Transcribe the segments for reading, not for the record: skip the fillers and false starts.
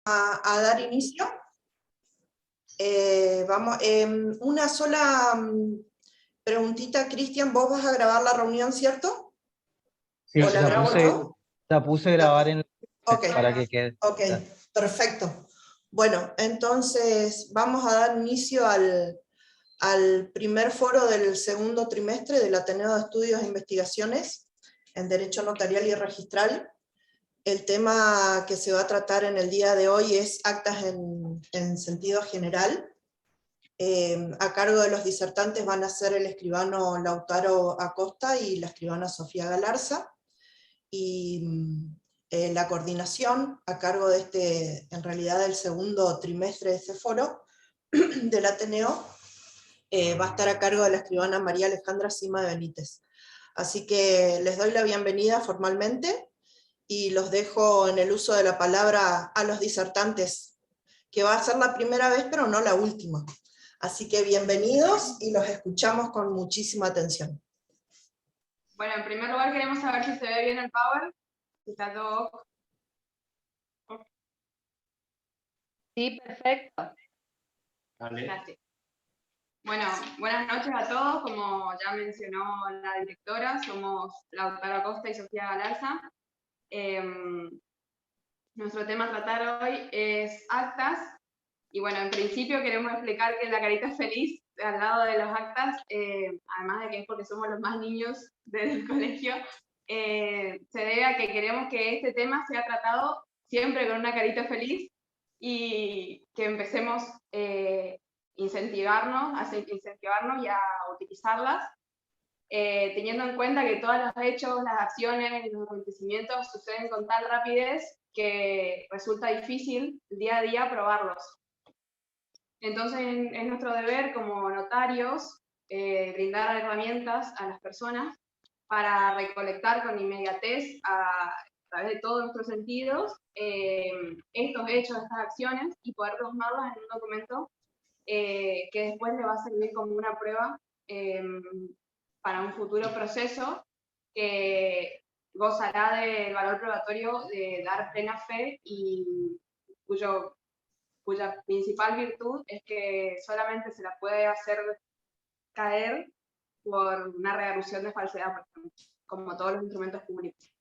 a dar inicio. Una sola preguntita, Cristian, vos vas a grabar la reunión, ¿cierto? Sí, ¿O la grabo yo? la puse a grabar en Okay. para que quede. Ok, perfecto. Bueno, entonces vamos a dar inicio al primer foro del segundo trimestre del Ateneo de Estudios e Investigaciones en Derecho Notarial y Registral. El tema que se va a tratar en el día de hoy es actas en sentido general. A cargo de los disertantes van a ser el escribano Lautaro Acosta y la escribana Sofía Galarza. Y la coordinación a cargo de en realidad del segundo trimestre de ese foro del Ateneo, va a estar a cargo de la escribana María Alejandra Sima de Benítez. Así que les doy la bienvenida formalmente y los dejo en el uso de la palabra a los disertantes, que va a ser la primera vez, pero no la última. Así que bienvenidos y los escuchamos con muchísima atención. Bueno, en primer lugar queremos saber si se ve bien el power, si está todo. Sí, perfecto. Vale. Gracias. Bueno, buenas noches a todos. Como ya mencionó la directora, somos Lautaro Acosta y Sofía Galarza. Nuestro tema a tratar hoy es actas. Y bueno, en principio queremos explicar que la carita feliz al lado de los actas, además de que es porque somos los más niños del colegio, se debe a que queremos que este tema sea tratado siempre con una carita feliz y que empecemos a incentivarnos y a utilizarlas, teniendo en cuenta que todos los hechos, las acciones y los acontecimientos suceden con tal rapidez que resulta difícil el día a día probarlos. Entonces es nuestro deber como notarios brindar herramientas a las personas para recolectar con inmediatez a través de todos nuestros sentidos estos hechos, estas acciones y poder plasmarlas en un documento que después le va a servir como una prueba para un futuro proceso que gozará del valor probatorio de dar plena fe y cuya principal virtud es que solamente se la puede hacer caer por una realusión de falsedad, por ejemplo, como todos los instrumentos públicos.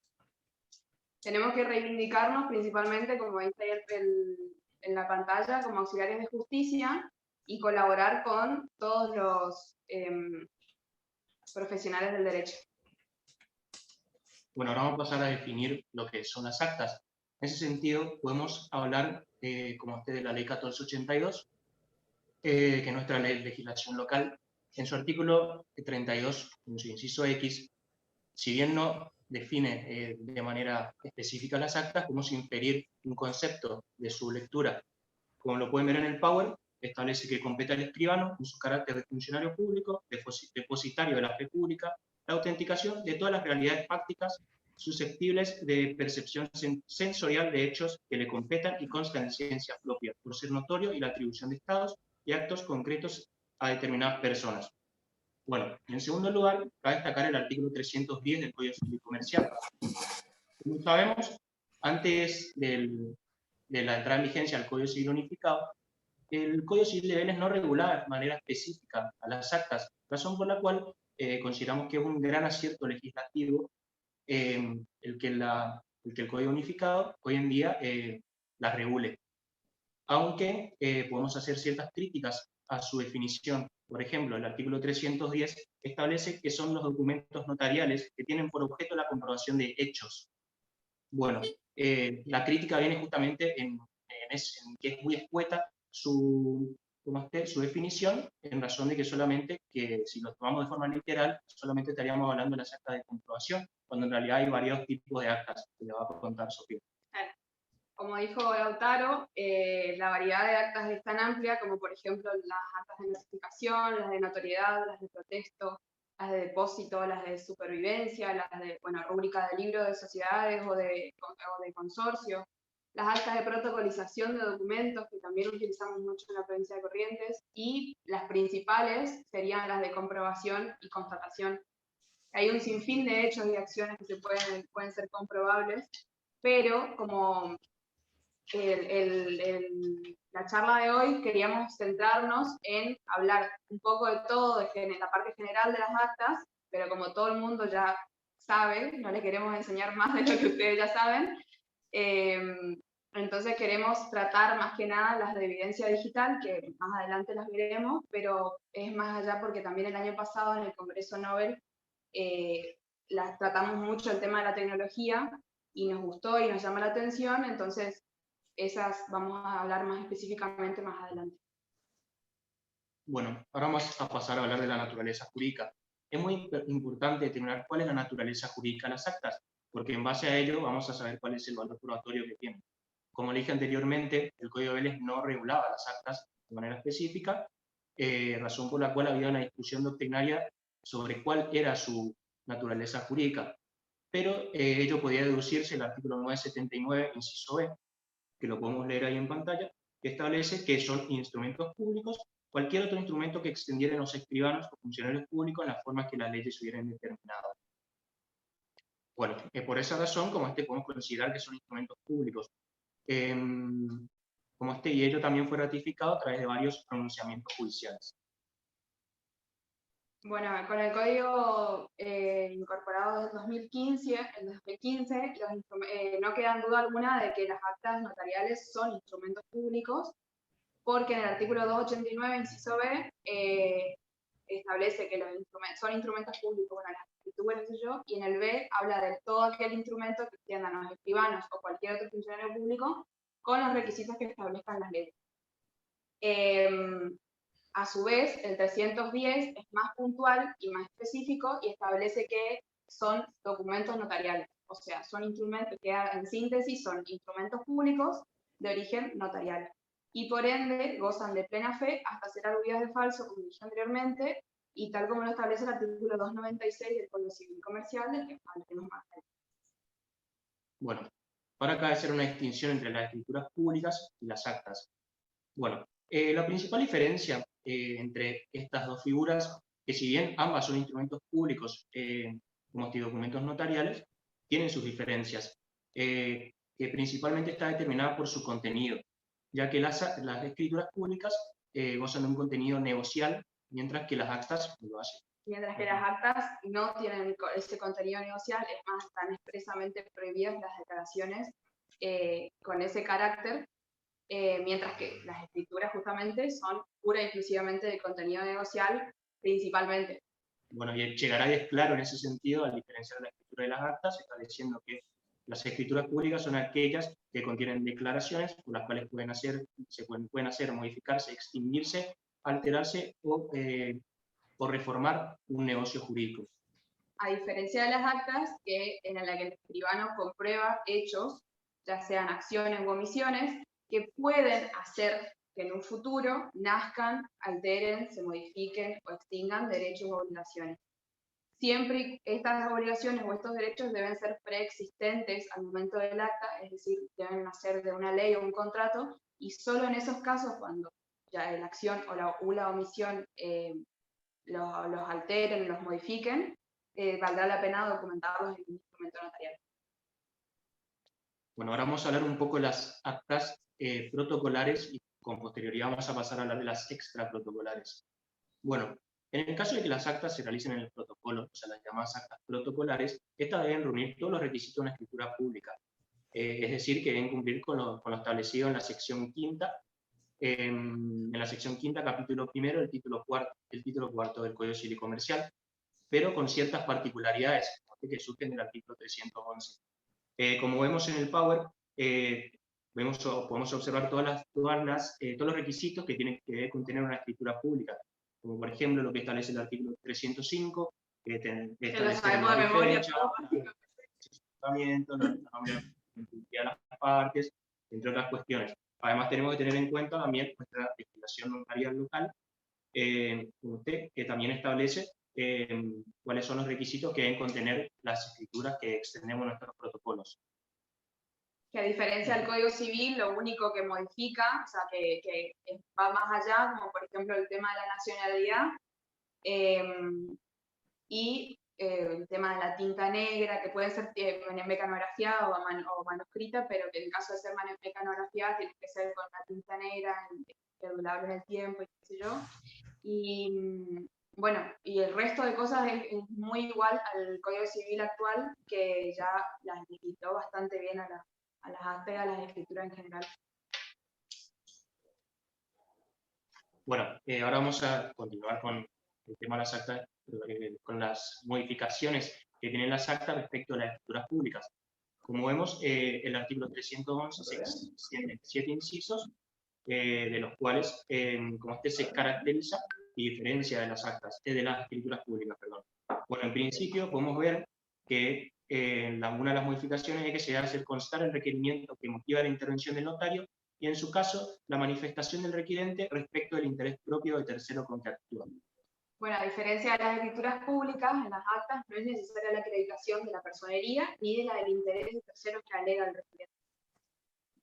Tenemos que reivindicarnos principalmente, como dice ahí en la pantalla, como auxiliares de justicia y colaborar con todos los profesionales del derecho. Bueno, ahora vamos a pasar a definir lo que son las actas. En ese sentido, podemos hablar, como usted, de la Ley 1482, que es nuestra legislación local. En su artículo 32, en su inciso X, si bien no define de manera específica las actas, podemos inferir un concepto de su lectura. Como lo pueden ver en el Power, establece que compete al escribano en su carácter de funcionario público, depositario de la fe pública, la autenticación de todas las realidades fácticas susceptibles de percepción sensorial de hechos que le competan y constan en ciencia propia, por ser notorio, y la atribución de estados y actos concretos a determinadas personas. Bueno, en segundo lugar, cabe destacar el artículo 310 del Código Civil Comercial. Como sabemos, antes de la entrada en vigencia del Código Civil Unificado, el Código Civil de Vélez no regulaba de manera específica a las actas, razón por la cual consideramos que es un gran acierto legislativo el que el Código Unificado hoy en día las regule. Aunque podemos hacer ciertas críticas a su definición. Por ejemplo, el artículo 310 establece que son los documentos notariales que tienen por objeto la comprobación de hechos. Bueno, la crítica viene justamente en que es muy escueta su definición, en razón de que solamente, que si lo tomamos de forma literal, solamente estaríamos hablando de las actas de comprobación, cuando en realidad hay varios tipos de actas, que le va a contar Sofía. Como dijo Lautaro, la variedad de actas es tan amplia como, por ejemplo, las actas de notificación, las de notoriedad, las de protesto, las de depósito, las de supervivencia, las de, rúbrica de libro de sociedades o de consorcio, las actas de protocolización de documentos, que también utilizamos mucho en la provincia de Corrientes, y las principales serían las de comprobación y constatación. Hay un sinfín de hechos y acciones que pueden ser comprobables, pero como la charla de hoy queríamos centrarnos en hablar un poco de todo, de la parte general de las actas, pero como todo el mundo ya sabe, no les queremos enseñar más de lo que ustedes ya saben, entonces queremos tratar más que nada las de evidencia digital, que más adelante las veremos, pero es más allá porque también el año pasado en el Congreso Nobel las tratamos mucho el tema de la tecnología y nos gustó y nos llama la atención, entonces esas vamos a hablar más específicamente más adelante. Bueno, ahora vamos a pasar a hablar de la naturaleza jurídica. Es muy importante determinar cuál es la naturaleza jurídica de las actas, porque en base a ello vamos a saber cuál es el valor probatorio que tienen. Como le dije anteriormente, el Código de Vélez no regulaba las actas de manera específica, razón por la cual había una discusión doctrinaria sobre cuál era su naturaleza jurídica. Pero ello podía deducirse el artículo 979, inciso B, que lo podemos leer ahí en pantalla, que establece que son instrumentos públicos cualquier otro instrumento que extendiera en los escribanos o funcionarios públicos en las formas que las leyes hubieran determinado. Bueno, por esa razón, como podemos considerar que son instrumentos públicos. Y ello también fue ratificado a través de varios pronunciamientos judiciales. Bueno, con el código incorporado del 2015, no queda duda alguna de que las actas notariales son instrumentos públicos, porque en el artículo 289, inciso B, establece que los son instrumentos públicos, bueno, las escrituras, qué sé yo, y en el B habla de todo aquel instrumento que extiendan los escribanos o cualquier otro funcionario público con los requisitos que establezcan las leyes. A su vez, el 310 es más puntual y más específico y establece que son documentos notariales, o sea, son instrumentos que en síntesis son instrumentos públicos de origen notarial y por ende gozan de plena fe hasta ser arguidas de falso, como dije anteriormente, y tal como lo establece el artículo 296 del Código Civil Comercial, del que hablaremos más tarde. Bueno, ahora cabe hacer una distinción entre las escrituras públicas y las actas. Bueno, la principal diferencia entre estas dos figuras, que si bien ambas son instrumentos públicos, como documentos notariales, tienen sus diferencias, que principalmente está determinada por su contenido, ya que las escrituras públicas gozan de un contenido negocial, mientras que las actas no lo hacen. Mientras que las actas no tienen ese contenido negocial, es más, están expresamente prohibidas las declaraciones con ese carácter, mientras que las escrituras justamente son pura y exclusivamente de contenido negocial, principalmente. Bueno, y el Chegaray es claro en ese sentido, al diferenciar la escritura de las actas, estableciendo que las escrituras públicas son aquellas que contienen declaraciones por las cuales pueden hacer, modificarse, extinguirse, alterarse o reformar un negocio jurídico. A diferencia de las actas, en la que el escribano comprueba hechos, ya sean acciones u omisiones, que pueden hacer que en un futuro nazcan, alteren, se modifiquen o extingan derechos o obligaciones. Siempre estas obligaciones o estos derechos deben ser preexistentes al momento del acta, es decir, deben nacer de una ley o un contrato, y solo en esos casos, cuando ya la acción o la omisión los alteren, los modifiquen, valdrá la pena documentarlos en un instrumento notarial. Bueno, ahora vamos a hablar un poco de las actas protocolares y con posterioridad vamos a pasar a hablar de las extraprotocolares. Bueno, en el caso de que las actas se realicen en el protocolo, o sea, las llamadas actas protocolares, estas deben reunir todos los requisitos de una escritura pública, es decir, que deben cumplir con lo establecido en la sección quinta, capítulo primero, el título cuarto del Código Civil y Comercial, pero con ciertas particularidades que surgen del artículo 311. Como vemos en el Power, podemos observar todos los requisitos que debe contener una escritura pública, como por ejemplo lo que establece el artículo 305, que establece el número de fecha, de las partes, entre otras cuestiones. Además tenemos que tener en cuenta también nuestra legislación notarial local, que también establece cuáles son los requisitos que deben contener las escrituras que extendemos en nuestros protocolos. Que a diferencia del Código Civil, lo único que modifica, o sea, que va más allá, como por ejemplo el tema de la nacionalidad, y el tema de la tinta negra, que puede ser mecanografiada o manuscrita, pero que en caso de ser mecanografiada tiene que ser con la tinta negra, perdurable en el tiempo, y qué sé yo. Y bueno, y el resto de cosas es muy igual al Código Civil actual, que ya las limitó bastante bien a las actas y a las escrituras en general. Bueno, ahora vamos a continuar con el tema de las actas, con las modificaciones que tienen las actas respecto a las escrituras públicas. Como vemos, el artículo 311 tiene 7 incisos, de los cuales, como este se caracteriza y diferencia de las actas, de las escrituras públicas, perdón. Bueno, en principio podemos ver que una de las modificaciones es que se debe hacer constar el requerimiento que motiva la intervención del notario y, en su caso, la manifestación del requirente respecto del interés propio de tercero con que actúa. Bueno, a diferencia de las escrituras públicas, en las actas no es necesaria la acreditación de la personería ni de la del interés de tercero que alega el requirente.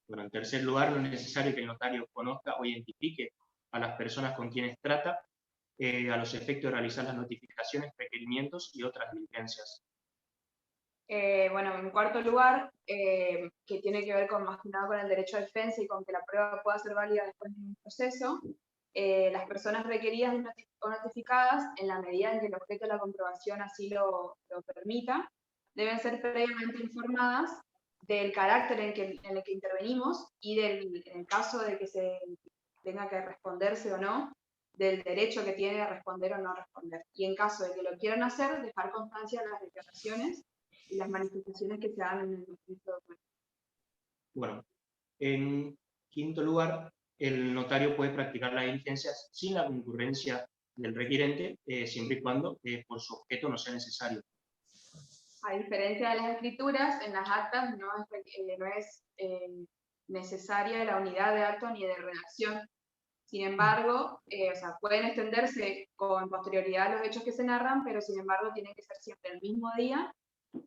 Bueno, en tercer lugar, no es necesario que el notario conozca o identifique a las personas con quienes trata a los efectos de realizar las notificaciones, requerimientos y otras diligencias. Bueno, en cuarto lugar, que tiene que ver más que nada con el derecho de defensa y con que la prueba pueda ser válida después de un proceso, las personas requeridas o notificadas, en la medida en que el objeto de la comprobación así lo permita, deben ser previamente informadas del carácter en el que intervenimos y en el caso de que se tenga que responderse o no, del derecho que tiene a responder o no responder. Y en caso de que lo quieran hacer, dejar constancia de las declaraciones y las manifestaciones que se hagan en el conflicto de acuerdo. Bueno, en quinto lugar, el notario puede practicar las diligencias sin la concurrencia del requirente, siempre y cuando por su objeto no sea necesario. A diferencia de las escrituras, en las actas no es necesaria la unidad de acto ni de redacción. Sin embargo, o sea, pueden extenderse con posterioridad a los hechos que se narran, pero sin embargo tienen que ser siempre el mismo día,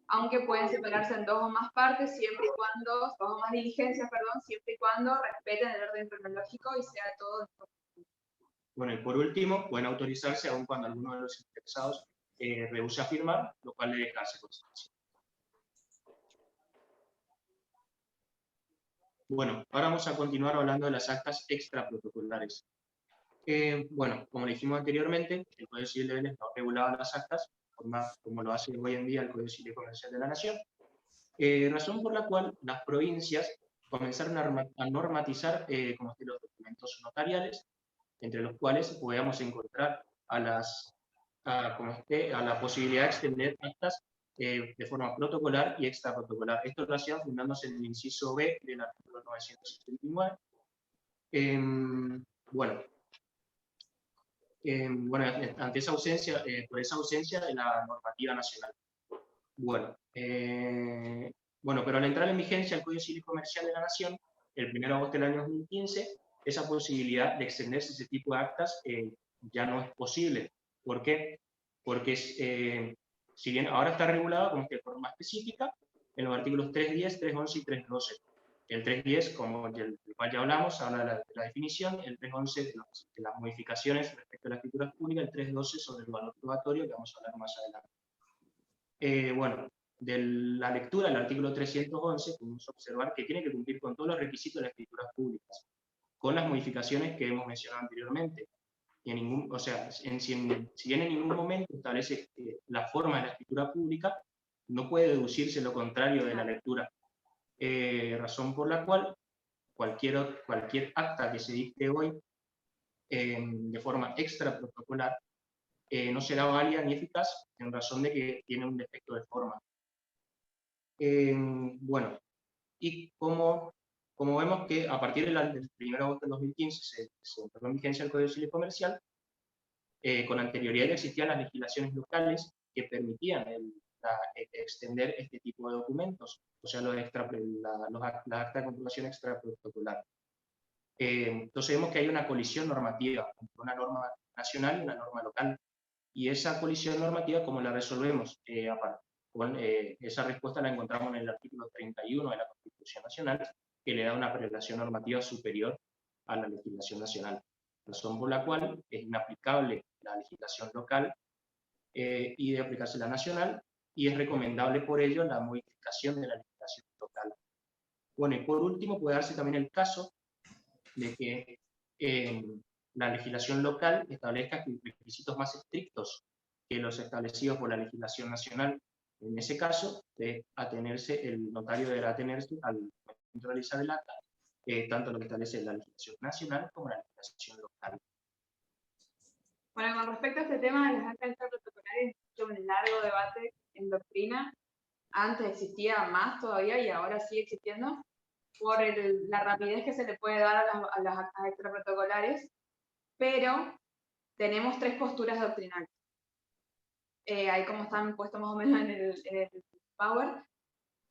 aunque pueden separarse en 2 o más partes, siempre y cuando, 2 o más diligencias, perdón, siempre y cuando respeten el orden cronológico y sea todo. Bueno, y por último, pueden autorizarse aun cuando alguno de los interesados rehúse a firmar, lo cual le dejarse constancia. Bueno, ahora vamos a continuar hablando de las actas extraprotocolares. Bueno, como dijimos anteriormente, el Código Civil de Vélez no regulaba las actas, como lo hace hoy en día el Código Civil Comercial de la Nación, razón por la cual las provincias comenzaron a normatizar los documentos notariales, entre los cuales podíamos encontrar a la posibilidad de extender actas de forma protocolar y extraprotocolar. Esto lo hacían fundándose en el inciso B del artículo 979. Ante esa ausencia, por esa ausencia de la normativa nacional. Bueno, pero al entrar en vigencia el Código Civil Comercial de la Nación, el 1 de agosto del año 2015, esa posibilidad de extenderse ese tipo de actas ya no es posible. ¿Por qué? Porque si bien ahora está regulado de forma específica en los artículos 310, 311 y 312. El 310, como del cual ya hablamos, habla de la definición, el 311 de las modificaciones respecto a las escrituras públicas, el 312 sobre el valor probatorio, que vamos a hablar más adelante. De la lectura del artículo 311, podemos observar que tiene que cumplir con todos los requisitos de las escrituras públicas, con las modificaciones que hemos mencionado anteriormente. Si bien en ningún momento establece la forma de la escritura pública, no puede deducirse lo contrario de la lectura. Razón por la cual cualquier acta que se dicte hoy de forma extraprotocolar no será válida ni eficaz en razón de que tiene un defecto de forma. Y como vemos que a partir del 1 de agosto de 2015 se entró en vigencia el Código Civil Comercial, con anterioridad existían las legislaciones locales que permitían extender este tipo de documentos, o sea, las actas de comprobación extraprotocolar. Entonces vemos que hay una colisión normativa entre una norma nacional y una norma local. Y esa colisión normativa, ¿cómo la resolvemos? Esa respuesta la encontramos en el artículo 31 de la Constitución Nacional, que le da una prelación normativa superior a la legislación nacional. Razón por la cual es inaplicable la legislación local y de aplicarse la nacional, y es recomendable por ello la modificación de la legislación local. Bueno, y por último puede darse también el caso de que la legislación local establezca requisitos más estrictos que los establecidos por la legislación nacional. En ese caso, el notario deberá atenerse al realizar el acta, tanto lo que establece la legislación nacional como la legislación local. Bueno, con respecto a este tema de las actas extraprotocolares, es un largo debate en doctrina. Antes existía más todavía y ahora sigue existiendo, por la rapidez que se le puede dar a las actas extraprotocolares, pero tenemos tres posturas doctrinales. Ahí como están puestos más o menos en el Power,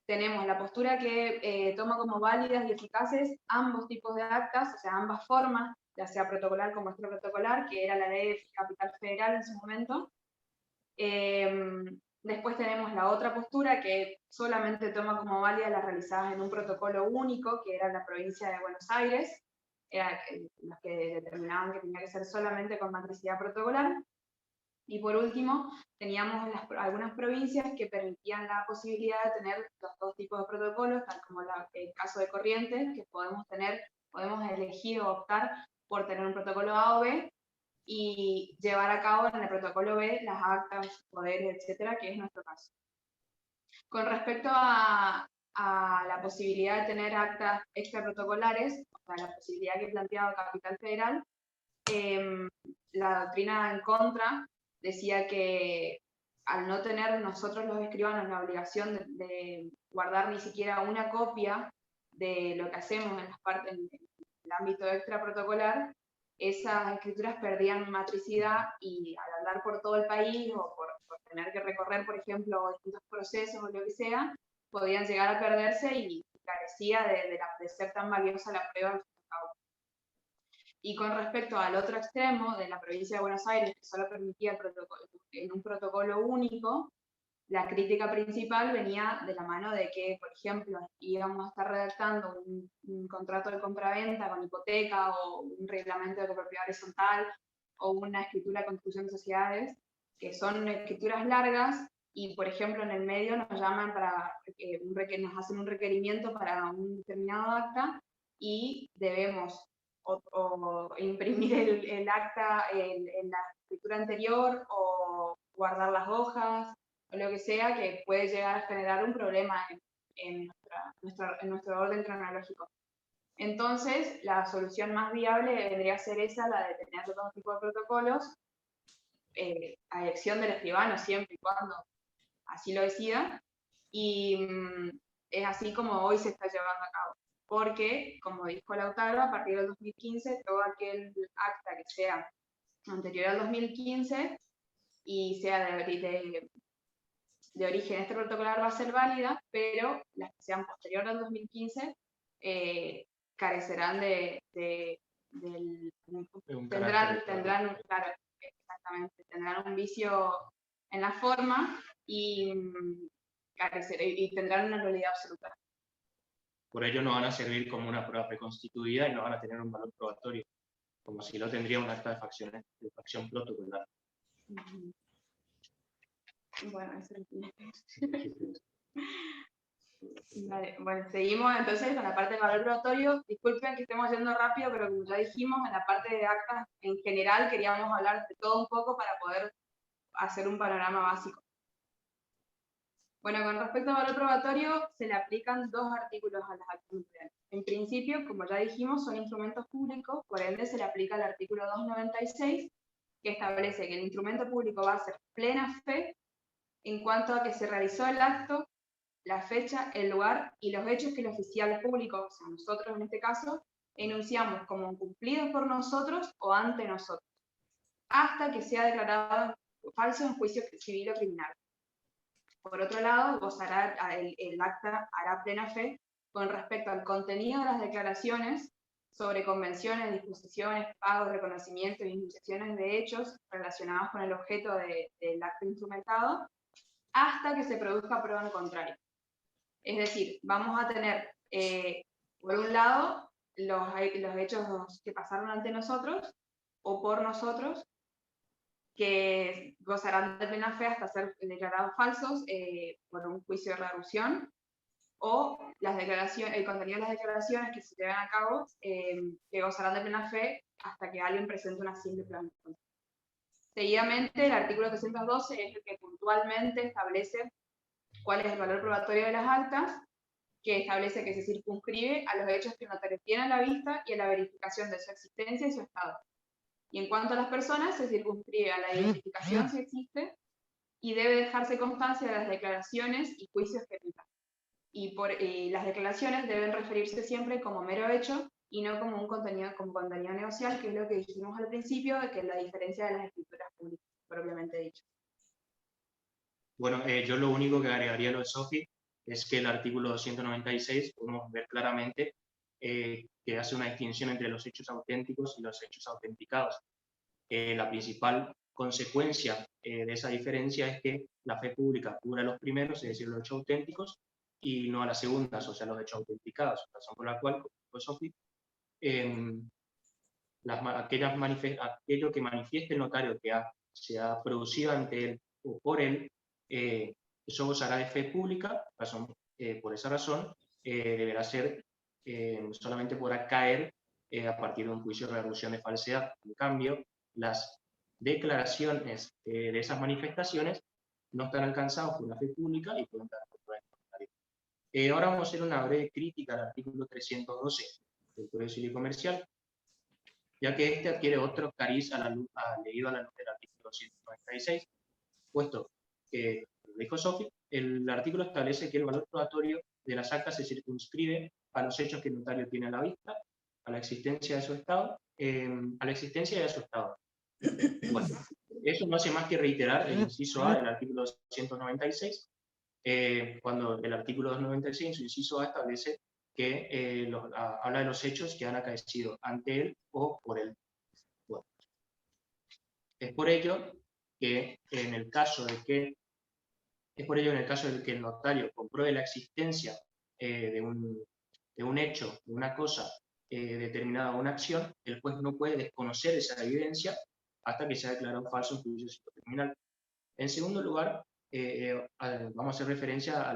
tenemos la postura que toma como válidas y eficaces ambos tipos de actas, o sea, ambas formas, ya sea protocolar como extraprotocolar, que era la ley de capital federal en su momento. Después tenemos la otra postura que solamente toma como válidas las realizadas en un protocolo único, que era la provincia de Buenos Aires, era los que determinaban que tenía que ser solamente con matricidad protocolar. Y por último, teníamos algunas provincias que permitían la posibilidad de tener los dos tipos de protocolos, tal como el caso de Corrientes, que podemos elegir o optar por tener un protocolo A o B, y llevar a cabo en el protocolo B las actas, poderes, etcétera, que es nuestro caso. Con respecto a la posibilidad de tener actas extraprotocolares, o sea, la posibilidad que planteaba Capital Federal, la doctrina en contra decía que al no tener nosotros los escribanos la obligación de guardar ni siquiera una copia de lo que hacemos en el ámbito extraprotocolar, esas escrituras perdían matricidad y al andar por todo el país o por tener que recorrer, por ejemplo, distintos procesos o lo que sea, podían llegar a perderse y carecía de ser tan valiosa la prueba al fin y al cabo. Y con respecto al otro extremo de la provincia de Buenos Aires, que solo permitía en un protocolo único, la crítica principal venía de la mano de que, por ejemplo, íbamos a estar redactando un contrato de compraventa con hipoteca o un reglamento de copropiedad horizontal o una escritura de constitución de sociedades, que son escrituras largas y, por ejemplo, en el medio nos llaman nos hacen un requerimiento para un determinado acta y debemos o imprimir el acta en la escritura anterior o guardar las hojas, o lo que sea, que puede llegar a generar un problema en nuestro orden cronológico. Entonces, la solución más viable vendría a ser esa, la de tener dos tipos de protocolos, a elección del escribano, siempre y cuando así lo decida, y es así como hoy se está llevando a cabo. Porque, como dijo Lautaro, a partir del 2015, todo aquel acta que sea anterior al 2015 y sea de origen extraprotocolar va a ser válida, pero las que sean posteriores al 2015 carecerán tendrán un vicio en la forma y tendrán una nulidad absoluta. Por ello no van a servir como una prueba preconstituida y no van a tener un valor probatorio, como si lo tendría un acta de facción protocolar. Bueno, eso es. Vale, bueno, seguimos entonces con la parte de valor probatorio. Disculpen que estemos yendo rápido, pero como ya dijimos, en la parte de actas en general queríamos hablar de todo un poco para poder hacer un panorama básico. Bueno, con respecto al valor probatorio, se le aplican dos artículos a las actas notariales. En principio, como ya dijimos, son instrumentos públicos, por ende se le aplica el artículo 296, que establece que el instrumento público va a ser plena fe en cuanto a que se realizó el acto, la fecha, el lugar y los hechos que el oficial público, o sea, nosotros en este caso, enunciamos como cumplidos por nosotros o ante nosotros, hasta que sea declarado falso en juicio civil o criminal. Por otro lado, el acta hará plena fe con respecto al contenido de las declaraciones sobre convenciones, disposiciones, pagos, reconocimientos y enunciaciones de hechos relacionados con el objeto del acto instrumentado, hasta que se produzca prueba en contrario. Es decir, vamos a tener, por un lado, los hechos que pasaron ante nosotros o por nosotros, que gozarán de plena fe hasta ser declarados falsos por un juicio de reducción, o el contenido de las declaraciones que se lleven a cabo, que gozarán de plena fe hasta que alguien presente una simple prueba. Seguidamente, el artículo 312 es el que puntualmente establece cuál es el valor probatorio de las actas, que establece que se circunscribe a los hechos que el notario tiene a la vista y a la verificación de su existencia y su estado. Y en cuanto a las personas, se circunscribe a la identificación si existe, y debe dejarse constancia de las declaraciones y juicios que emitan. Y las declaraciones deben referirse siempre como mero hecho y no como un contenido negocial, que es lo que dijimos al principio, de que es la diferencia de las escrituras públicas, propiamente dicho. Bueno, yo lo único que agregaría a lo de Sofi es que el artículo 296 podemos ver claramente que hace una distinción entre los hechos auténticos y los hechos autenticados. La principal consecuencia de esa diferencia es que la fe pública cubre a los primeros, es decir, los hechos auténticos, y no a las segundas, o sea, los hechos autenticados, razón por la cual, como dijo Sofi, aquello que manifieste el notario que se ha producido ante él o por él, eso gozará de fe pública, por esa razón deberá ser, solamente podrá caer a partir de un juicio de reducción de falsedad. En cambio, las declaraciones de esas manifestaciones no están alcanzadas por la fe pública y pueden estar por prueba notario. Ahora vamos a hacer una breve crítica al artículo 312 del Código Civil y Comercial, ya que este adquiere otro cariz leído a la luz del artículo 296, puesto que, como dijo Sofi, el artículo establece que el valor probatorio de las actas se circunscribe a los hechos que el notario tiene a la vista, a la existencia de su estado, Bueno, eso no hace más que reiterar el inciso A del artículo 296, cuando el artículo 296, en su inciso A, establece que habla de los hechos que han acaecido ante él o por él. Bueno, es por ello que en el caso de que el notario compruebe la existencia de un hecho, de una cosa determinada, una acción, el juez no puede desconocer esa evidencia hasta que sea declarado falso en juicio criminal. En segundo lugar, vamos a hacer referencia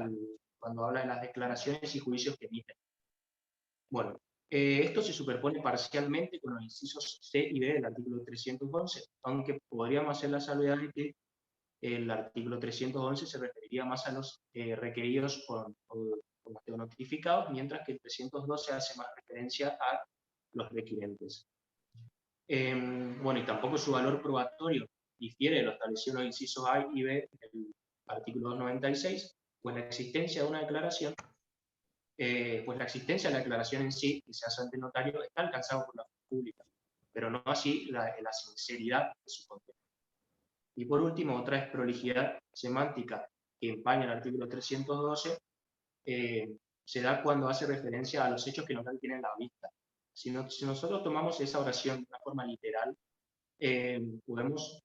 cuando habla de las declaraciones y juicios que emiten. Bueno, esto se superpone parcialmente con los incisos C y D del artículo 311, aunque podríamos hacer la salvedad de que el artículo 311 se referiría más a los requeridos o notificados, mientras que el 312 hace más referencia a los requirentes. Bueno, y tampoco su valor probatorio difiere de lo establecido en los incisos A y B del artículo 296, pues la existencia de una declaración, en sí, que se hace ante el notario, está alcanzada por la fe pública, pero no así la sinceridad de su contenido. Y por último, otra desprolijidad semántica que empaña el artículo 312 se da cuando hace referencia a los hechos que el notario tiene en la vista. Si nosotros tomamos esa oración de una forma literal, llegamos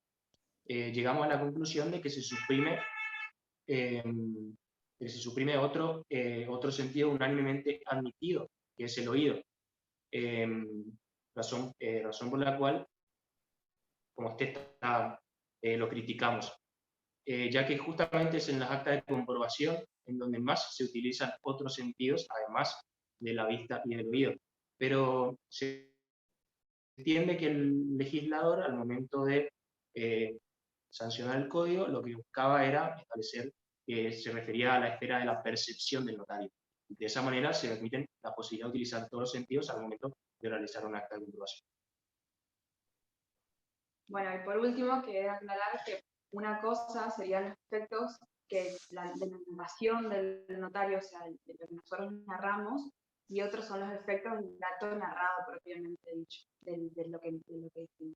a la conclusión de que se suprime otro sentido unánimemente admitido, que es el oído. Razón por la cual, como usted lo criticamos, ya que justamente es en las actas de comprobación en donde más se utilizan otros sentidos, además de la vista y del oído. Pero se entiende que el legislador, al momento de sancionar el código, lo que buscaba era establecer que se refería a la esfera de la percepción del notario. De esa manera se permite la posibilidad de utilizar todos los sentidos al momento de realizar un acta de comprobación. Bueno, y por último, quería aclarar que una cosa serían los efectos de la narración del notario, o sea, de lo que nosotros narramos, y otros son los efectos del acto narrado propiamente dicho, de lo que decimos.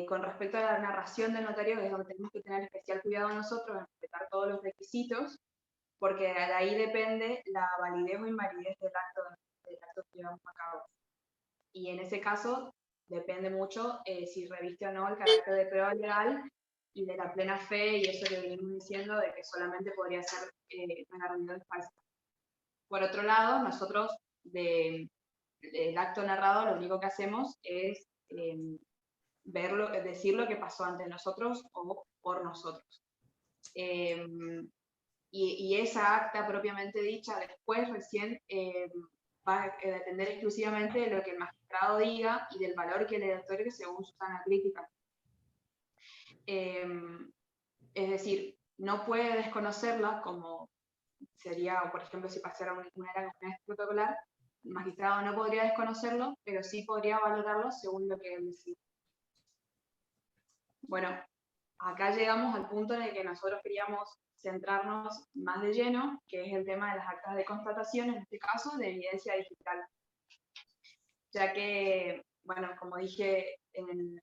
Con respecto a la narración del notario, es donde tenemos que tener especial cuidado nosotros en respetar todos los requisitos, porque de ahí depende la validez o invalidez del acto que llevamos a cabo. Y en ese caso depende mucho si reviste o no el carácter de prueba legal y de la plena fe, y eso que venimos diciendo de que solamente podría ser una realidad falsa. Por otro lado, nosotros del acto narrado lo único que hacemos es decir lo que pasó ante nosotros o por nosotros. Y esa acta propiamente dicha después recién va a depender exclusivamente de lo que el magistrado diga y del valor que le otorgue según su sana crítica. Es decir, no puede desconocerla como sería, por ejemplo, si pasara una era protocolar, el magistrado no podría desconocerlo, pero sí podría valorarlo según lo que él decida. Bueno, acá llegamos al punto en el que nosotros queríamos centrarnos más de lleno, que es el tema de las actas de constatación, en este caso de evidencia digital. Ya que, bueno, como dije en el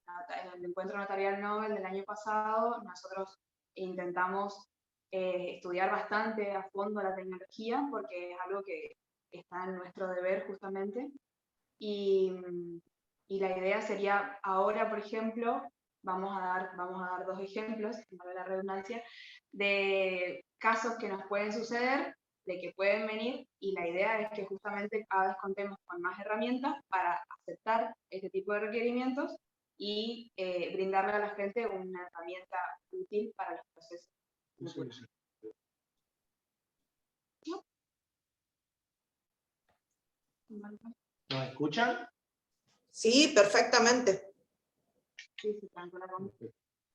encuentro notarial Nobel del año pasado, nosotros intentamos estudiar bastante a fondo la tecnología, porque es algo que está en nuestro deber justamente. Y la idea sería, ahora, por ejemplo, vamos a dar 2 ejemplos, para la redundancia, de casos que nos pueden suceder, de que pueden venir, y la idea es que justamente cada vez contemos con más herramientas para aceptar este tipo de requerimientos y brindarle a la gente una herramienta útil para los procesos. ¿Nos escuchan? Sí, perfectamente. Sí, sí, tranquila,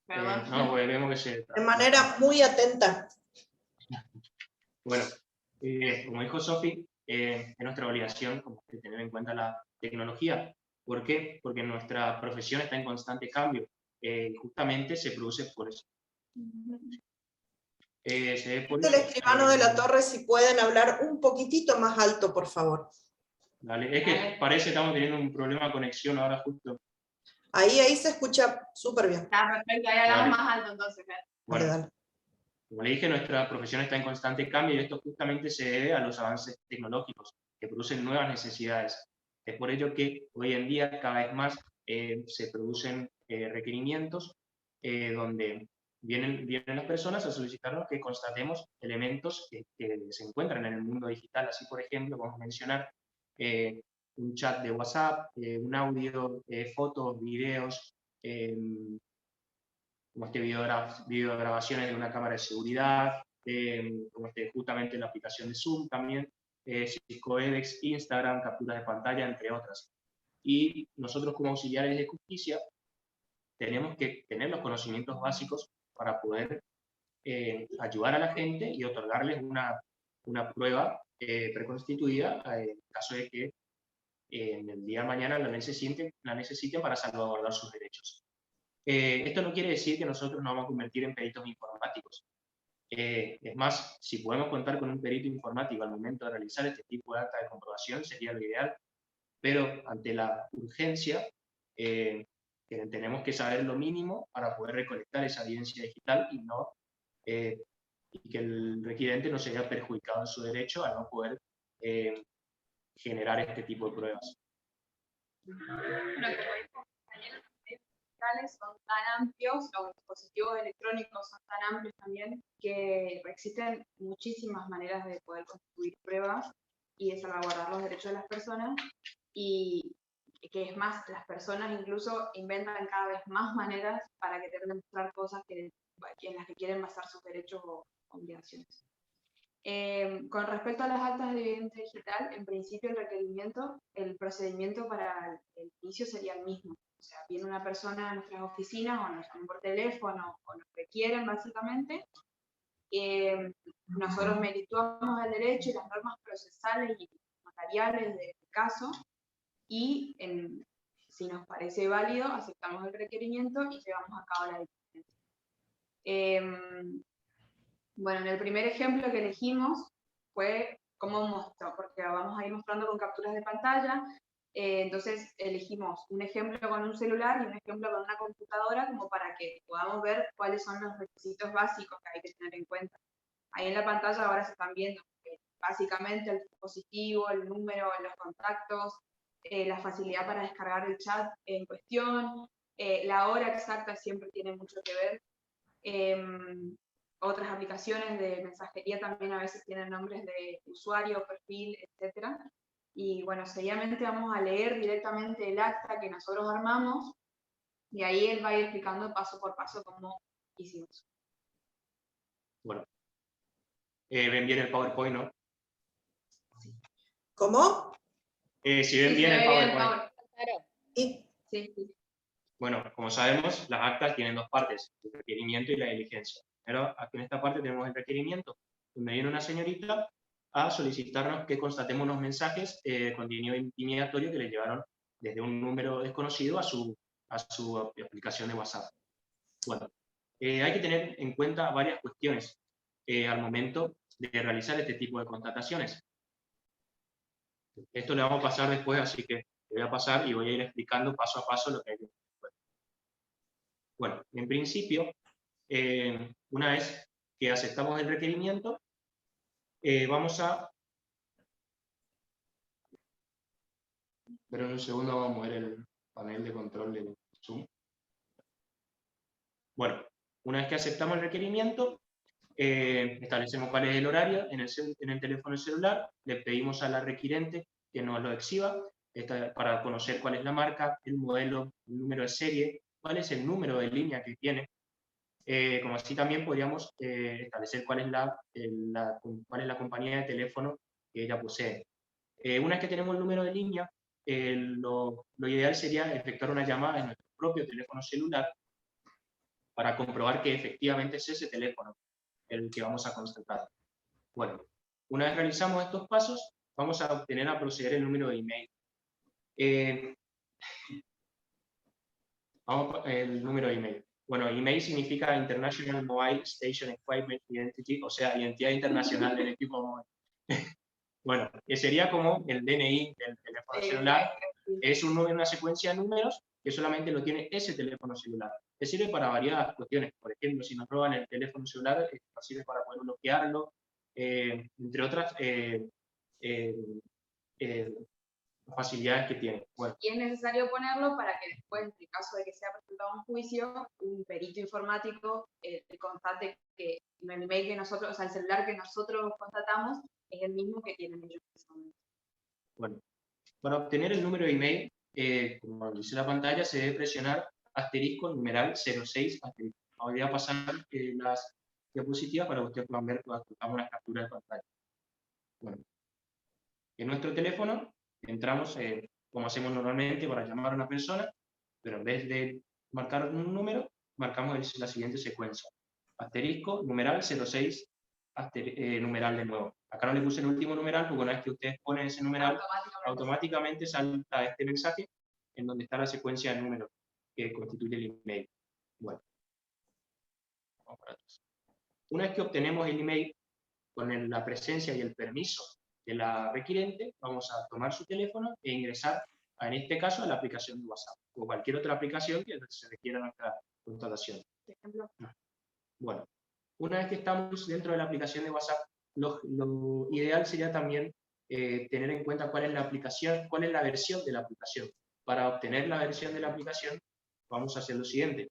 perdón. No, pues vemos que se... De manera muy atenta. Bueno, como dijo Sofi, es nuestra obligación como que tener en cuenta la tecnología. ¿Por qué? Porque nuestra profesión está en constante cambio. Justamente se produce por eso. Se ve por El eso. escribano de la Torre, si pueden hablar un poquitito más alto, por favor. Vale. Es que parece que estamos teniendo un problema de conexión ahora justo. Ahí se escucha súper bien. Está perfecto, ahí hablamos Vale. más alto entonces. Bueno, Dale. como le dije, nuestra profesión está en constante cambio y esto justamente se debe a los avances tecnológicos que producen nuevas necesidades. Es por ello que hoy en día cada vez más se producen requerimientos donde vienen las personas a solicitarnos que constatemos elementos que se encuentran en el mundo digital. Así, por ejemplo, vamos a mencionar un chat de WhatsApp, un audio, fotos, videos, como videograbaciones de una cámara de seguridad, como justamente la aplicación de Zoom también, Cisco Webex, Instagram, capturas de pantalla, entre otras. Y nosotros como auxiliares de justicia tenemos que tener los conocimientos básicos para poder ayudar a la gente y otorgarles una prueba preconstituida en caso de que en el día de mañana la necesiten para salvaguardar sus derechos. Esto no quiere decir que nosotros nos vamos a convertir en peritos informáticos. Es más, si podemos contar con un perito informático al momento de realizar este tipo de acta de comprobación, sería lo ideal, pero ante la urgencia, tenemos que saber lo mínimo para poder recolectar esa evidencia digital y que el requirente no se vea perjudicado en su derecho a no poder generar este tipo de pruebas. Bueno, como dijo el compañero, los medios digitales son tan amplios, los dispositivos electrónicos son tan amplios también, que existen muchísimas maneras de poder construir pruebas y de salvaguardar los derechos de las personas, y que es más, las personas incluso inventan cada vez más maneras para querer demostrar cosas en las que quieren basar sus derechos o obligaciones. Con respecto a las actas de evidencia digital, en principio el procedimiento para el inicio sería el mismo. O sea, viene una persona a nuestras oficinas o nos llaman por teléfono o nos requieren básicamente. Nosotros merituamos el derecho y las normas procesales y notariales del caso y si nos parece válido aceptamos el requerimiento y llevamos a cabo la diligencia. Bueno, en el primer ejemplo que elegimos fue cómo mostró, porque vamos a ir mostrando con capturas de pantalla, entonces elegimos un ejemplo con un celular y un ejemplo con una computadora como para que podamos ver cuáles son los requisitos básicos que hay que tener en cuenta. Ahí en la pantalla ahora se están viendo básicamente el dispositivo, el número, los contactos, la facilidad para descargar el chat en cuestión, la hora exacta siempre tiene mucho que ver. Otras aplicaciones de mensajería también a veces tienen nombres de usuario, perfil, etc. Y bueno, seguidamente vamos a leer directamente el acta que nosotros armamos Y ahí él va a ir explicando paso por paso cómo hicimos. Bueno, ven bien el PowerPoint, ¿no? ¿Cómo? Si ven Sí, bien se el ve bien, PowerPoint. Claro. Y, Sí, sí. Bueno, como sabemos, las actas tienen dos partes, el requerimiento y la diligencia. Pero aquí en esta parte tenemos el requerimiento, donde viene una señorita a solicitarnos que constatemos unos mensajes con contenido intimidatorio que le llevaron desde un número desconocido a su aplicación de WhatsApp. Bueno, hay que tener en cuenta varias cuestiones al momento de realizar este tipo de constataciones. Esto le vamos a pasar después, así que le voy a pasar y voy a ir explicando paso a paso lo que hay que hacer. Bueno, en principio, una vez que aceptamos el requerimiento, vamos a... Pero en un segundo vamos a mover el panel de control de Zoom. Bueno, una vez que aceptamos el requerimiento, establecemos cuál es el horario en el teléfono celular, le pedimos a la requirente que nos lo exhiba para conocer cuál es la marca, el modelo, el número de serie, cuál es el número de línea que tiene. Como así también podríamos establecer cuál es la compañía de teléfono que ella posee. Una vez que tenemos el número de línea, lo ideal sería efectuar una llamada en nuestro propio teléfono celular para comprobar que efectivamente es ese teléfono el que vamos a constatar. Bueno, una vez realizamos estos pasos, vamos a proceder el número de email. El número de email. Bueno, email significa International Mobile Station Equipment Identity, o sea, identidad internacional del equipo móvil. Bueno, que sería como el DNI del teléfono celular. Es una secuencia de números que solamente lo tiene ese teléfono celular. Que sirve para varias cuestiones. Por ejemplo, si nos roban el teléfono celular, nos sirve para poder bloquearlo, entre otras facilidades que tiene. Bueno. Y es necesario ponerlo para que después, en el caso de que sea presentado un juicio, un perito informático constate que el email que nosotros, o sea, el celular que nosotros constatamos es el mismo que tienen ellos. Bueno, para obtener el número de email, como dice la pantalla, se debe presionar asterisco numeral 06 asterisco. Ahora voy a pasar las diapositivas para que ustedes puedan ver todas las capturas de pantalla. Bueno, en nuestro teléfono entramos como hacemos normalmente para llamar a una persona, pero en vez de marcar un número, marcamos la siguiente secuencia. Asterisco, numeral 06, numeral de nuevo. Acá no le puse el último numeral, porque una vez que ustedes ponen ese numeral, automáticamente salta este mensaje en donde está la secuencia de números que constituye el email. Bueno, vamos para atrás. Una vez que obtenemos el email con la presencia y el permiso de la requirente, vamos a tomar su teléfono e ingresar, en este caso, a la aplicación de WhatsApp o cualquier otra aplicación que se requiera nuestra constatación. Bueno, una vez que estamos dentro de la aplicación de WhatsApp, lo ideal sería también tener en cuenta cuál es la aplicación, cuál es la versión de la aplicación. Para obtener la versión de la aplicación, vamos a hacer lo siguiente.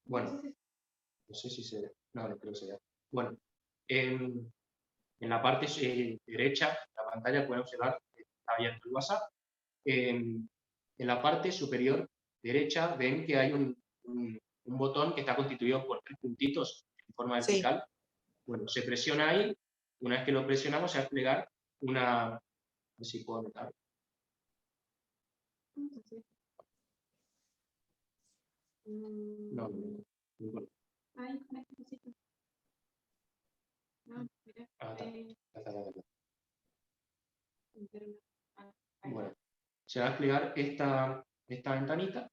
Bueno, no sé si se ve. No, no creo que se vea. Bueno, en la parte derecha de la pantalla pueden observar que está abierto el WhatsApp. En la parte superior derecha ven que hay un botón que está constituido por 3 puntitos en forma vertical. Sí. Bueno, se presiona ahí. Una vez que lo presionamos, se va a desplegar una... No sé si puedo notar. No, no. Bueno, se va a desplegar esta ventanita.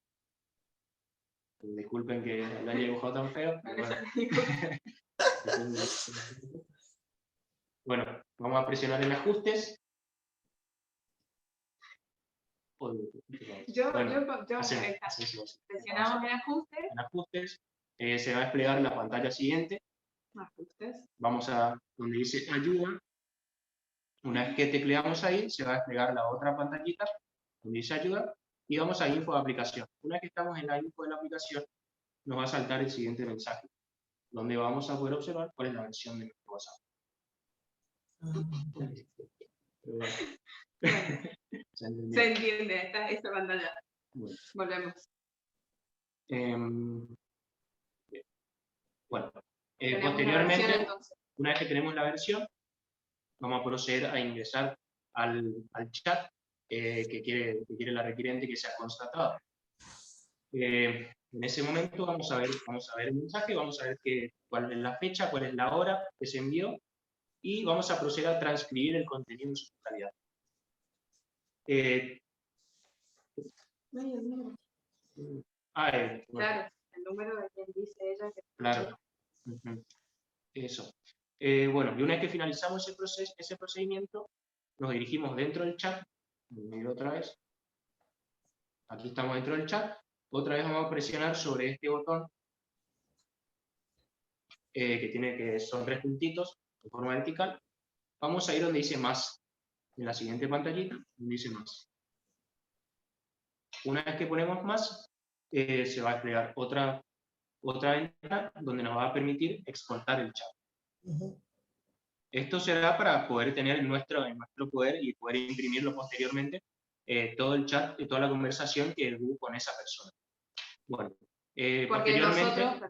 Disculpen que la haya dibujado tan feo. Bueno, vamos a presionar en ajustes. Presionamos en ajustes. En ajustes se va a desplegar la pantalla siguiente. Ajustes. Vamos a donde dice ayuda. Una vez que tecleamos ahí, se va a desplegar la otra pantallita donde dice ayuda y vamos a info de aplicación. Una vez que estamos en la info de la aplicación, nos va a saltar el siguiente mensaje, donde vamos a poder observar cuál es la versión de nuestro WhatsApp. ¿Se entendió? Se entiende, esta pantalla. Bueno. Volvemos. Bueno, Tenemos la posteriormente, versión, entonces. una vez que tenemos la versión, vamos a proceder a ingresar al chat que quiere la requiriente que sea constatado. En ese momento vamos a ver el mensaje, vamos a ver cuál es la fecha, cuál es la hora que se envió, y vamos a proceder a transcribir el contenido en su totalidad. Claro, el número de quien dice ella que... Claro. Eso. Bueno, y una vez que finalizamos ese procedimiento, nos dirigimos dentro del chat, otra vez, aquí estamos dentro del chat, otra vez vamos a presionar sobre este botón, que son 3 puntitos, de forma vertical, vamos a ir donde dice más, en la siguiente pantallita, donde dice más. Una vez que ponemos más, se va a desplegar otra ventana donde nos va a permitir exportar el chat. Esto será para poder tener en nuestro poder y poder imprimirlo posteriormente todo el chat y toda la conversación que hubo con esa persona. Bueno, Porque posteriormente...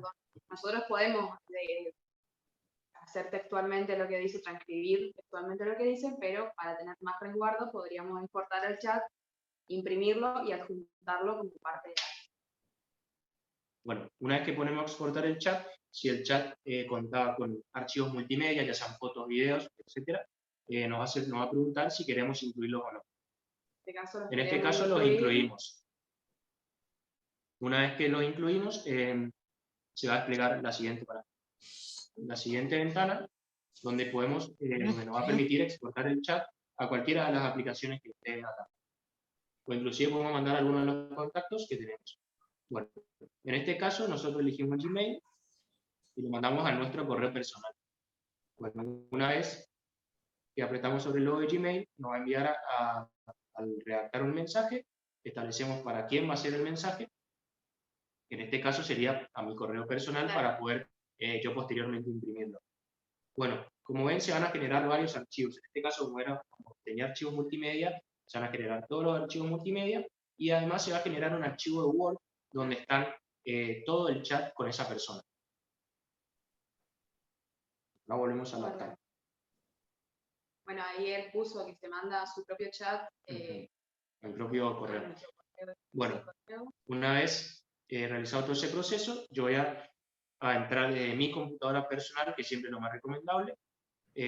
nosotros podemos hacer textualmente lo que dice, transcribir textualmente lo que dice, pero para tener más resguardo podríamos exportar el chat, imprimirlo y adjuntarlo como parte de la... Bueno, una vez que ponemos a exportar el chat, si el chat contaba con archivos multimedia, ya sean fotos, videos, etc., nos va a preguntar si queremos incluirlos o no. En este caso los incluimos. Una vez que los incluimos, se va a desplegar la siguiente ventana, donde donde nos va a permitir exportar el chat a cualquiera de las aplicaciones que estén acá. O inclusive podemos mandar algunos de los contactos que tenemos. Bueno, en este caso nosotros elegimos Gmail y lo mandamos a nuestro correo personal. Bueno, una vez que apretamos sobre el logo de Gmail, nos va a enviar al redactar un mensaje, establecemos para quién va a ser el mensaje, que en este caso sería a mi correo personal para poder yo posteriormente imprimirlo. Bueno, como ven, se van a generar varios archivos. En este caso, como tenía archivos multimedia, se van a generar todos los archivos multimedia y además se va a generar un archivo de Word donde están todo el chat con esa persona. Ahora volvemos a la pantalla. Bueno, ahí él puso que se manda su propio chat. El propio correo. Bueno, una vez realizado todo ese proceso, yo voy a entrar de mi computadora personal, que es siempre lo más recomendable.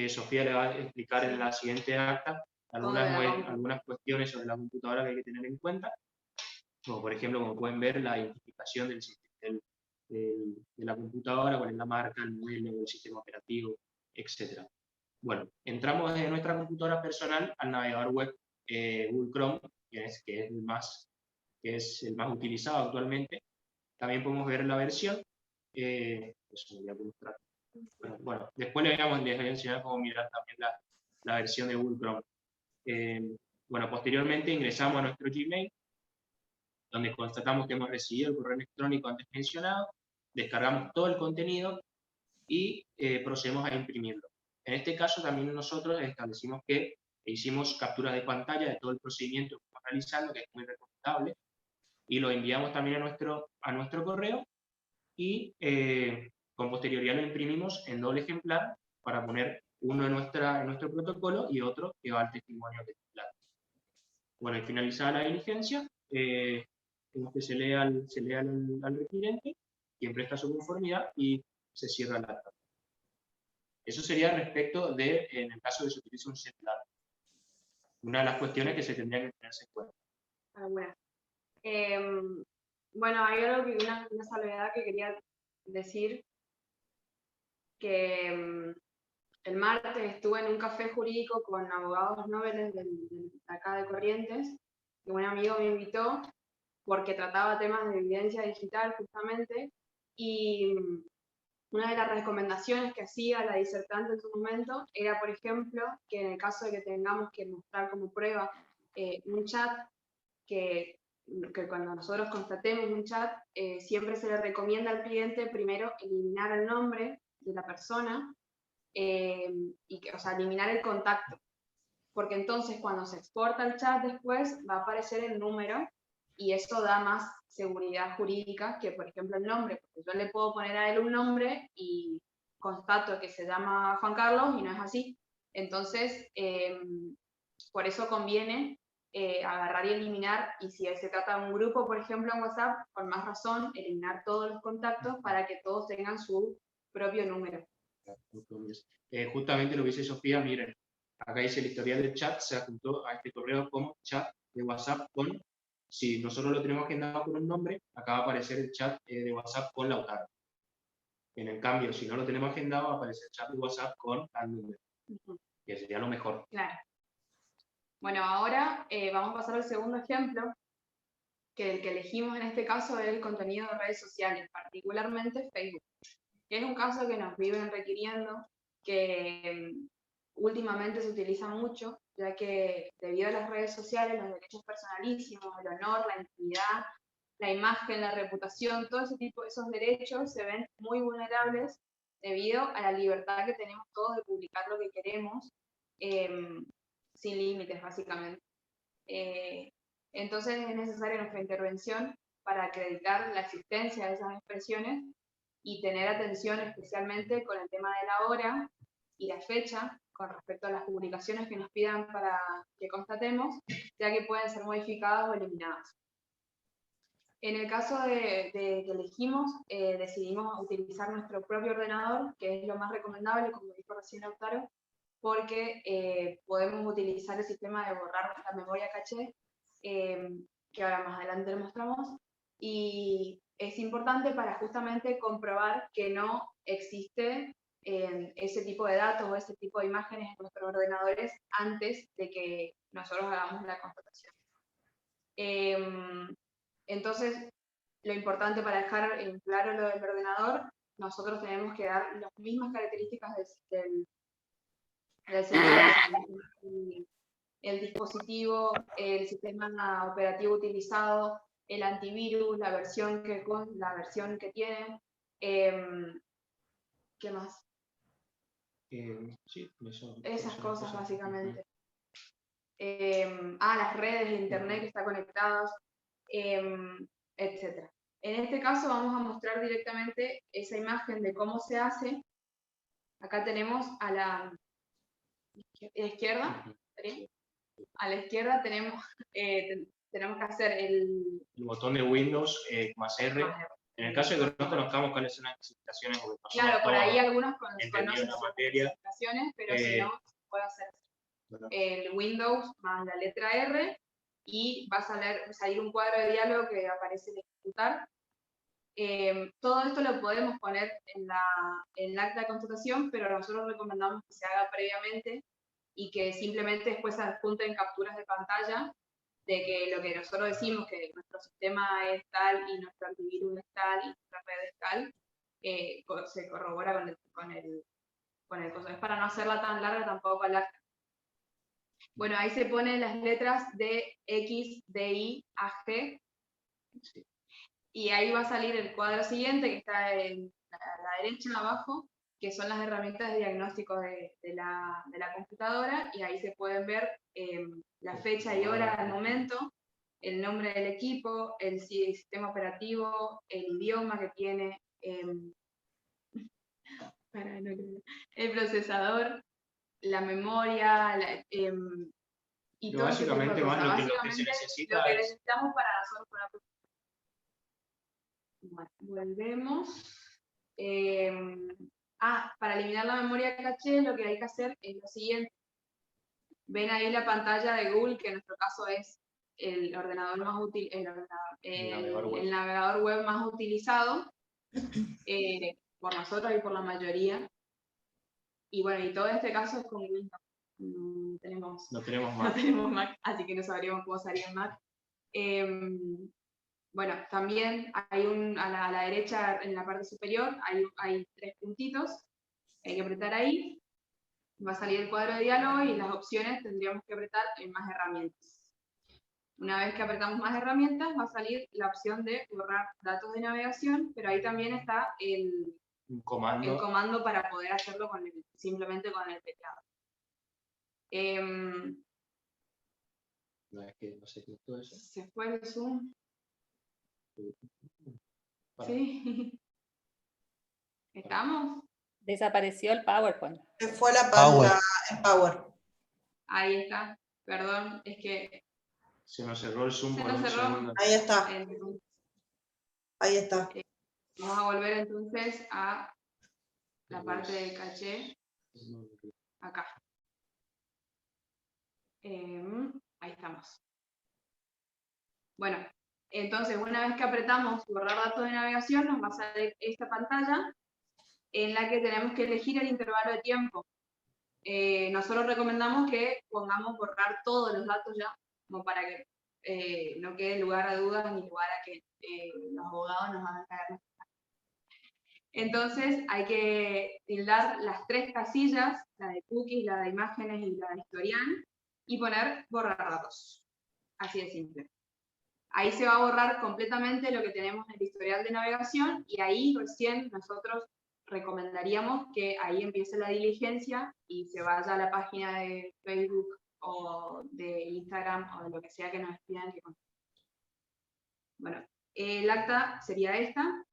Sofía le va a explicar en la siguiente acta algunas cuestiones sobre la computadora que hay que tener en cuenta. Como por ejemplo, como pueden ver, la identificación de la computadora, cuál es la marca, el modelo, el sistema operativo, etc. Bueno, entramos desde nuestra computadora personal al navegador web Google Chrome, que es el más utilizado actualmente. También podemos ver la versión. Eso voy a mostrar. Bueno, después les voy a enseñar cómo mirar también la versión de Google Chrome. Bueno, posteriormente ingresamos a nuestro Gmail, donde constatamos que hemos recibido el correo electrónico antes mencionado, descargamos todo el contenido y procedemos a imprimirlo. En este caso también nosotros establecimos que hicimos captura de pantalla de todo el procedimiento que estamos realizando, que es muy recomendable, y lo enviamos también a nuestro correo y con posterioridad lo imprimimos en doble ejemplar para poner uno en nuestro protocolo y otro que va al testimonio del titular. Bueno, y finalizada la diligencia, tenemos que se lea al requirente, quien presta su conformidad y se cierra el acta. Eso sería respecto de, en el caso de que se utilice un celular. Una de las cuestiones que se tendrían que tenerse en cuenta. Bueno, hay algo una salvedad que quería decir, que el martes estuve en un café jurídico con abogados noveles de acá de Corrientes, y un amigo me invitó porque trataba temas de evidencia digital justamente, y una de las recomendaciones que hacía la disertante en su momento era, por ejemplo, que en el caso de que tengamos que mostrar como prueba un chat, que cuando nosotros constatemos un chat, siempre se le recomienda al cliente primero eliminar el nombre de la persona, o sea, eliminar el contacto. porque entonces cuando se exporta el chat después va a aparecer el número y eso da más seguridad jurídica que, por ejemplo, el nombre, porque yo le puedo poner a él un nombre y constato que se llama Juan Carlos y no es así. Entonces, por eso conviene agarrar y eliminar, y si se trata de un grupo, por ejemplo, en WhatsApp, con más razón, eliminar todos los contactos para que todos tengan su propio número. Justamente lo que dice Sofía, miren, acá dice el historial del chat, se adjuntó a este correo como chat de WhatsApp con, si nosotros lo tenemos agendado con un nombre, acá va a aparecer el chat de WhatsApp con Lautaro. En el cambio, si no lo tenemos agendado, va a aparecer el chat de WhatsApp con al número, que sería lo mejor. Claro. Bueno, ahora vamos a pasar al segundo ejemplo, que el que elegimos en este caso es el contenido de redes sociales, particularmente Facebook, que es un caso que nos viven requiriendo, que últimamente se utiliza mucho, ya que debido a las redes sociales, los derechos personalísimos, el honor, la intimidad, la imagen, la reputación, todo ese tipo de esos derechos se ven muy vulnerables debido a la libertad que tenemos todos de publicar lo que queremos, sin límites, básicamente. Entonces es necesaria nuestra intervención para acreditar la existencia de esas expresiones y tener atención especialmente con el tema de la hora y la fecha con respecto a las publicaciones que nos pidan para que constatemos, ya que pueden ser modificadas o eliminadas. En el caso de que elegimos, decidimos utilizar nuestro propio ordenador, que es lo más recomendable, como dijo recién Lautaro, porque podemos utilizar el sistema de borrar nuestra memoria caché, que ahora más adelante lo mostramos, y es importante para justamente comprobar que no existe ese tipo de datos o ese tipo de imágenes en nuestros ordenadores antes de que nosotros hagamos la constatación. Entonces, lo importante para dejar en claro lo del ordenador, nosotros tenemos que dar las mismas características del celular, el dispositivo, el sistema operativo utilizado, el antivirus, la versión que tiene. ¿Qué más? Sí, esas cosas básicamente. Las redes de internet que están conectadas, etc. En este caso vamos a mostrar directamente esa imagen de cómo se hace. Acá tenemos a la izquierda, ¿sí? A la izquierda tenemos que hacer el botón de Windows más R. En el caso de que no conozcamos cuáles son las especificaciones, claro, por ahí algunos conocen la materia, especificaciones, pero si no, puede hacer el Windows más la letra R y va a salir un cuadro de diálogo que aparece en ejecutar. Todo esto lo podemos poner en el acta de constatación, pero nosotros recomendamos que se haga previamente y que simplemente después se adjunten capturas de pantalla de que lo que nosotros decimos, que nuestro sistema es tal y nuestro antivirus es tal y nuestra red es tal, se corrobora con el coso. Es para no hacerla tan larga tampoco el acta. Bueno, ahí se ponen las letras de X, D, I, A, G. Y ahí va a salir el cuadro siguiente, que está a la derecha abajo, que son las herramientas de diagnóstico de la computadora, y ahí se pueden ver la fecha y hora al momento, el nombre del equipo, el sistema operativo, el idioma que tiene, el procesador, la memoria, y todo básicamente más lo que se necesita lo que necesitamos para nosotros. Bueno, volvemos. Para eliminar la memoria caché, lo que hay que hacer es lo siguiente. Ven ahí la pantalla de Google, que en nuestro caso es el ordenador más útil, el navegador web más utilizado por nosotros y por la mayoría. Y bueno, y todo este caso es con Windows. No tenemos Mac, así que no sabríamos cómo sería en Mac. Bueno, también hay a la derecha, en la parte superior, hay 3 puntitos, hay que apretar ahí, va a salir el cuadro de diálogo y las opciones tendríamos que apretar en más herramientas. Una vez que apretamos más herramientas, va a salir la opción de borrar datos de navegación, pero ahí también está el comando para poder hacerlo simplemente con el teclado. Una vez que no se todo eso. Se fue el Zoom. Para. Sí. ¿Estamos? Desapareció el PowerPoint. Se fue el Power. Ahí está. Perdón, es que Se nos cerró el Zoom Se por nos un cerró. segundo. Ahí está, ahí está. vamos a volver entonces a la parte de caché. Acá. Ahí estamos. Bueno, entonces una vez que apretamos borrar datos de navegación, nos va a salir esta pantalla en la que tenemos que elegir el intervalo de tiempo. Nosotros recomendamos que pongamos borrar todos los datos ya, como para que no quede lugar a dudas ni lugar a que los abogados nos hagan caer. Entonces hay que tildar las 3 casillas, la de cookies, la de imágenes y la de historial, y poner borrar datos. Así de simple. Ahí se va a borrar completamente lo que tenemos en el historial de navegación y ahí recién nosotros recomendaríamos que ahí empiece la diligencia y se vaya a la página de Facebook o de Instagram o de lo que sea que nos pidan que conteste. Bueno, el acta sería esta.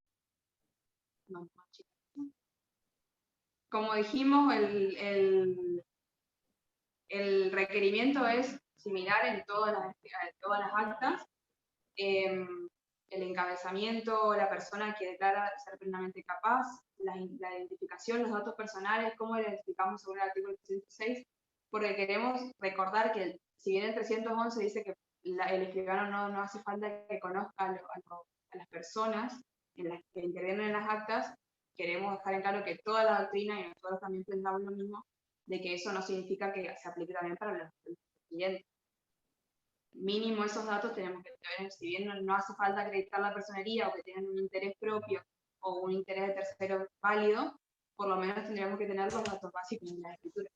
Como dijimos, el requerimiento es similar en todas las actas. El encabezamiento, la persona que declara ser plenamente capaz, la identificación, los datos personales, cómo identificamos según el artículo 306, porque queremos recordar que si bien el 311 dice que el escribano no hace falta que conozca a las personas en las que intervienen en las actas, queremos dejar en claro que toda la doctrina, y nosotros también pensamos lo mismo, de que eso no significa que se aplique también para los clientes. Mínimo esos datos tenemos que tener, si bien no hace falta acreditar la personería o que tengan un interés propio o un interés de tercero válido, por lo menos tendríamos que tener los datos básicos en las escrituras.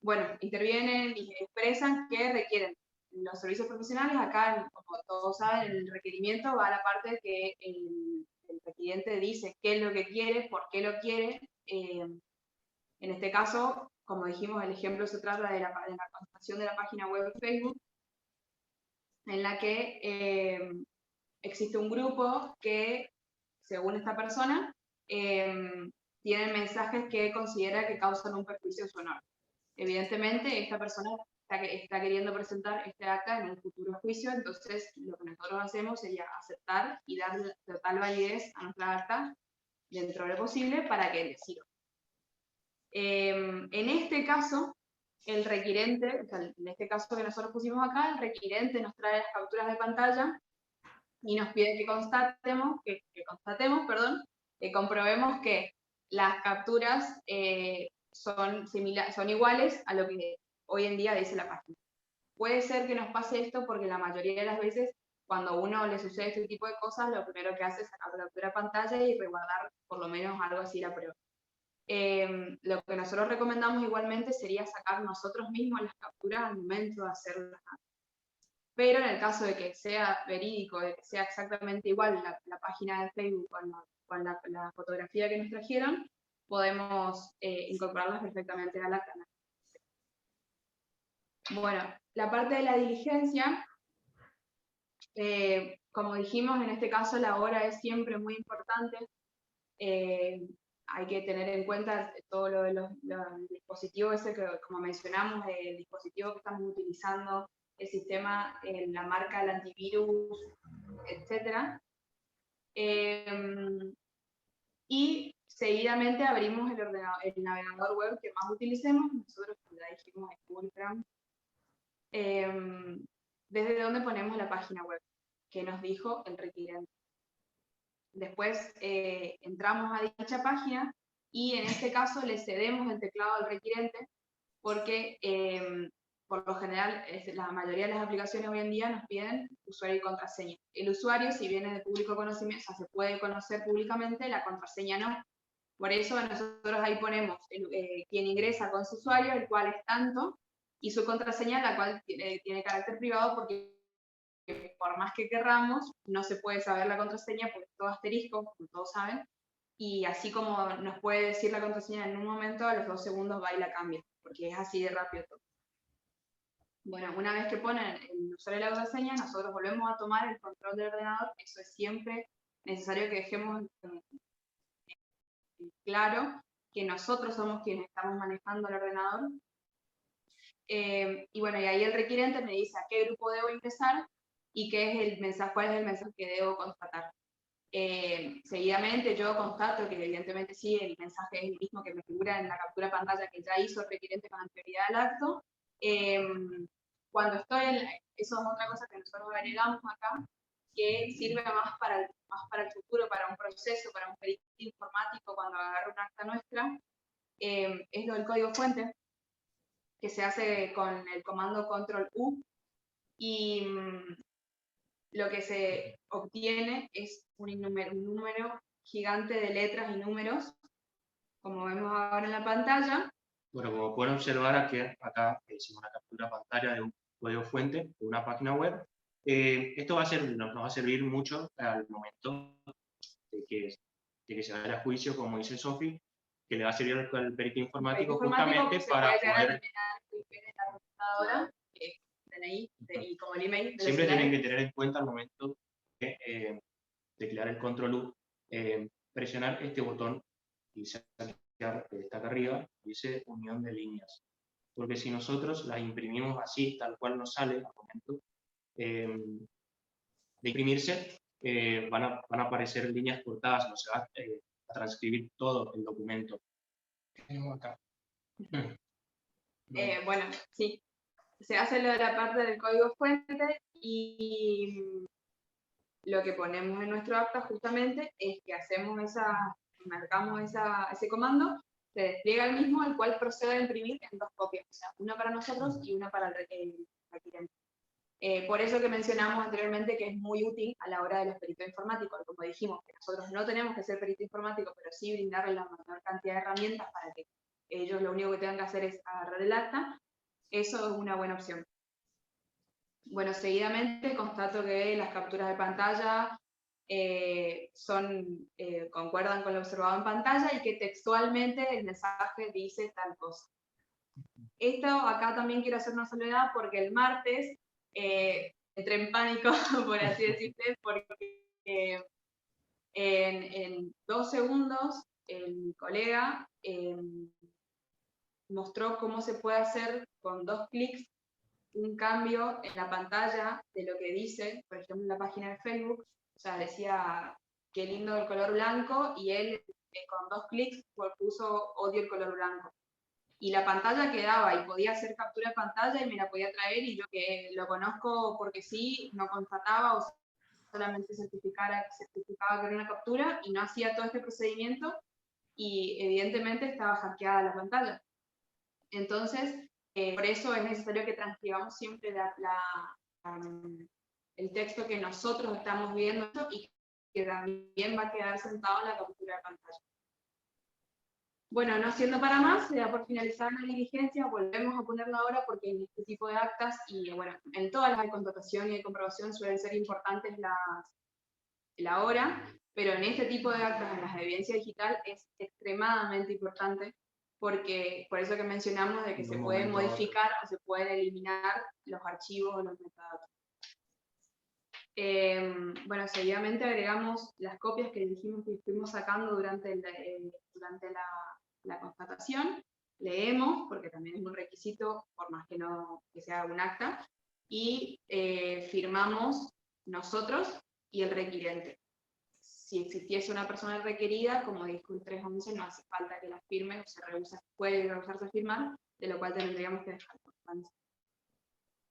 Bueno, intervienen y expresan que requieren los servicios profesionales. Acá, como todos saben, el requerimiento va a la parte que el requiriente dice qué es lo que quiere, por qué lo quiere. En este caso, como dijimos, el ejemplo se trata de la contestación de la página web de Facebook, en la que existe un grupo que, según esta persona, tienen mensajes que considera que causan un perjuicio a su honor. Evidentemente, esta persona está queriendo presentar este acta en un futuro juicio, entonces lo que nosotros hacemos sería aceptar y dar total validez a nuestra acta dentro de lo posible para que le sirva. En este caso, el requirente, o sea, en este caso que nosotros pusimos acá, el requirente nos trae las capturas de pantalla y nos pide que comprobemos que las capturas son iguales a lo que hoy en día dice la página. Puede ser que nos pase esto porque la mayoría de las veces, cuando a uno le sucede este tipo de cosas, lo primero que hace es sacar la captura de pantalla y resguardar por lo menos algo así la prueba. Lo que nosotros recomendamos igualmente sería sacar nosotros mismos las capturas al momento de hacer las actas. Pero en el caso de que sea verídico, de que sea exactamente igual la página de Facebook con la fotografía que nos trajeron, podemos incorporarlas perfectamente a la acta. Bueno, la parte de la diligencia, como dijimos, en este caso la hora es siempre muy importante. Hay que tener en cuenta todo lo de los dispositivos, ese que, como mencionamos, el dispositivo que estamos utilizando, el sistema, la marca, el antivirus, etc. Y seguidamente abrimos el navegador web que más utilicemos. Nosotros, como ya dijimos, es Google Chrome. Desde donde ponemos la página web que nos dijo el requirente. Después entramos a dicha página y en este caso le cedemos el teclado al requirente porque por lo general la mayoría de las aplicaciones hoy en día nos piden usuario y contraseña. El usuario, si viene de público conocimiento, o sea, se puede conocer públicamente, la contraseña no. Por eso nosotros ahí ponemos quien ingresa con su usuario, el cual es tanto, y su contraseña, la cual tiene carácter privado porque por más que querramos, no se puede saber la contraseña porque es todo asterisco, como todos saben, y así como nos puede decir la contraseña en un momento, a los 2 segundos va y la cambia, porque es así de rápido todo. Bueno, una vez que ponen el usuario y la contraseña, nosotros volvemos a tomar el control del ordenador. Eso es siempre necesario que dejemos claro que nosotros somos quienes estamos manejando el ordenador. Y bueno, y ahí el requiriente me dice a qué grupo debo ingresar y qué es el mensaje, cuál es el mensaje que debo constatar. Seguidamente yo constato que evidentemente sí, el mensaje es el mismo que me figura en la captura de pantalla que ya hizo el requiriente con anterioridad al acto. Cuando estoy, eso es otra cosa que nosotros agregamos acá, que sirve más para el futuro, para un proceso, para un perito informático cuando agarra una acta nuestra, es lo del código fuente, que se hace con el comando control U, y lo que se obtiene es un número gigante de letras y números, como vemos ahora en la pantalla. Bueno, como pueden observar aquí, acá hicimos una captura de pantalla de un código fuente de una página web. Esto nos va a servir mucho al momento de que se vaya a juicio, como dice Sofi, que le va a servir al perito informático justamente para poder... La computadora, DNI y como el email. Siempre tienen que tener en cuenta al momento de declarar el control U, presionar este botón y sacar que está acá arriba, dice unión de líneas. Porque si nosotros las imprimimos así, tal cual nos sale al momento de imprimirse, van a aparecer líneas cortadas, no se va a transcribir todo el documento. ¿Qué tenemos acá? Bueno, sí, se hace lo de la parte del código fuente y lo que ponemos en nuestro acta justamente es que marcamos ese comando, se despliega el mismo, el cual procede a imprimir en 2 copias, o sea, una para nosotros y una para el requiriente. Por eso que mencionamos anteriormente que es muy útil a la hora de los peritos informáticos, como dijimos, que nosotros no tenemos que ser perito informático, pero sí brindarles la mayor cantidad de herramientas para que ellos lo único que tengan que hacer es agarrar el acta. Eso es una buena opción. Bueno, seguidamente constato que las capturas de pantalla concuerdan con lo observado en pantalla y que textualmente el mensaje dice tal cosa. Esto acá también quiero hacer una salvedad porque el martes entré en pánico, por así decirte, porque en 2 segundos mi colega mostró cómo se puede hacer con 2 clics un cambio en la pantalla de lo que dice, por ejemplo, en la página de Facebook. O sea, decía qué lindo el color blanco y él con 2 clics puso odio el color blanco. Y la pantalla quedaba y podía hacer captura de pantalla y me la podía traer, y yo que lo conozco porque sí, no constataba o solamente certificaba que era una captura y no hacía todo este procedimiento, y evidentemente estaba hackeada la pantalla. Entonces, por eso es necesario que transcribamos siempre el texto que nosotros estamos viendo y que también va a quedar sentado en la captura de pantalla. Bueno, no siendo para más, ya por finalizar la diligencia, volvemos a ponerlo ahora porque en este tipo de actas, y bueno, en todas las de contratación y de comprobación suelen ser importantes la hora, pero en este tipo de actas, en las de evidencia digital, es extremadamente importante, porque por eso que mencionamos de que se pueden modificar o se pueden eliminar los archivos o los metadatos. Bueno, seguidamente agregamos las copias que dijimos que fuimos sacando durante la constatación. Leemos, porque también es un requisito, por más que sea un acta, y firmamos nosotros y el requiriente. Si existiese una persona requerida, como dijo el 311, no hace falta que la firme, o se rehúsa, puede rehusarse a firmar, de lo cual tendríamos que dejar constancia.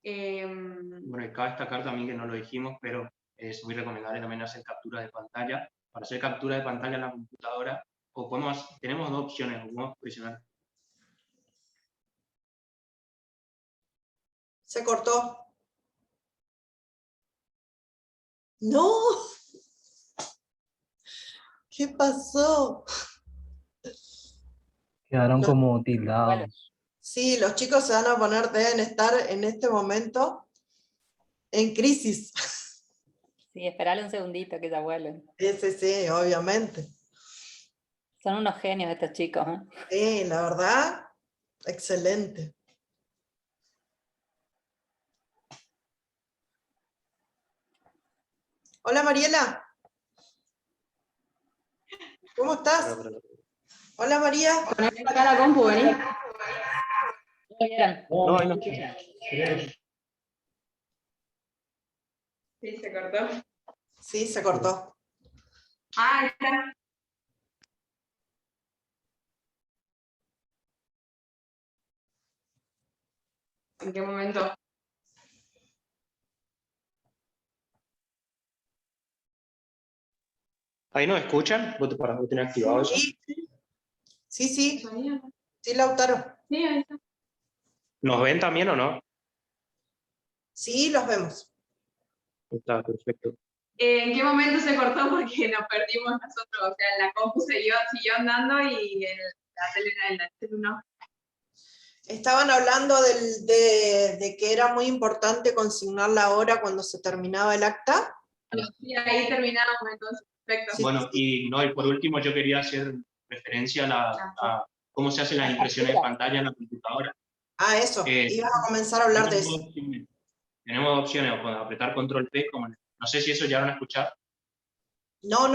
Bueno, y cabe destacar también que no lo dijimos, pero es muy recomendable también hacer captura de pantalla. Para hacer captura de pantalla en la computadora, tenemos 2 opciones, podemos presionar. Se cortó. ¡No! ¿Qué pasó? Quedaron como tildados. Sí, los chicos deben estar en este momento en crisis. Sí, esperale un segundito que ya vuelven. Sí, obviamente. Son unos genios estos chicos, ¿eh? Sí, la verdad, excelente. Hola Mariela. ¿Cómo estás? Hola María. Conecta acá la compu, vení. No, ahí no. Sí, se cortó. Sí, se cortó. Ah, ahí está. ¿En qué momento? ¿Ahí nos escuchan? ¿Vos tenés activado eso? Sí, sí, sí, ¿Sonido? sí, Lautaro. Sí, ahí está. ¿Nos ven también o no? Sí, los vemos. Está perfecto. ¿En qué momento se cortó? Porque nos perdimos nosotros. O sea, la compu siguió andando y la tele no. Estaban hablando de que era muy importante consignar la hora cuando se terminaba el acta. Sí, ahí terminamos entonces. Perfecto. Sí, Bueno, sí. y por último yo quería hacer referencia a cómo se hacen las impresiones de pantalla en la computadora. Ah, eso. Eh, Ibas a comenzar a hablar de tenemos eso. dos opciones. Tenemos dos opciones, o apretar control P, no sé si eso ya lo han escuchado. No,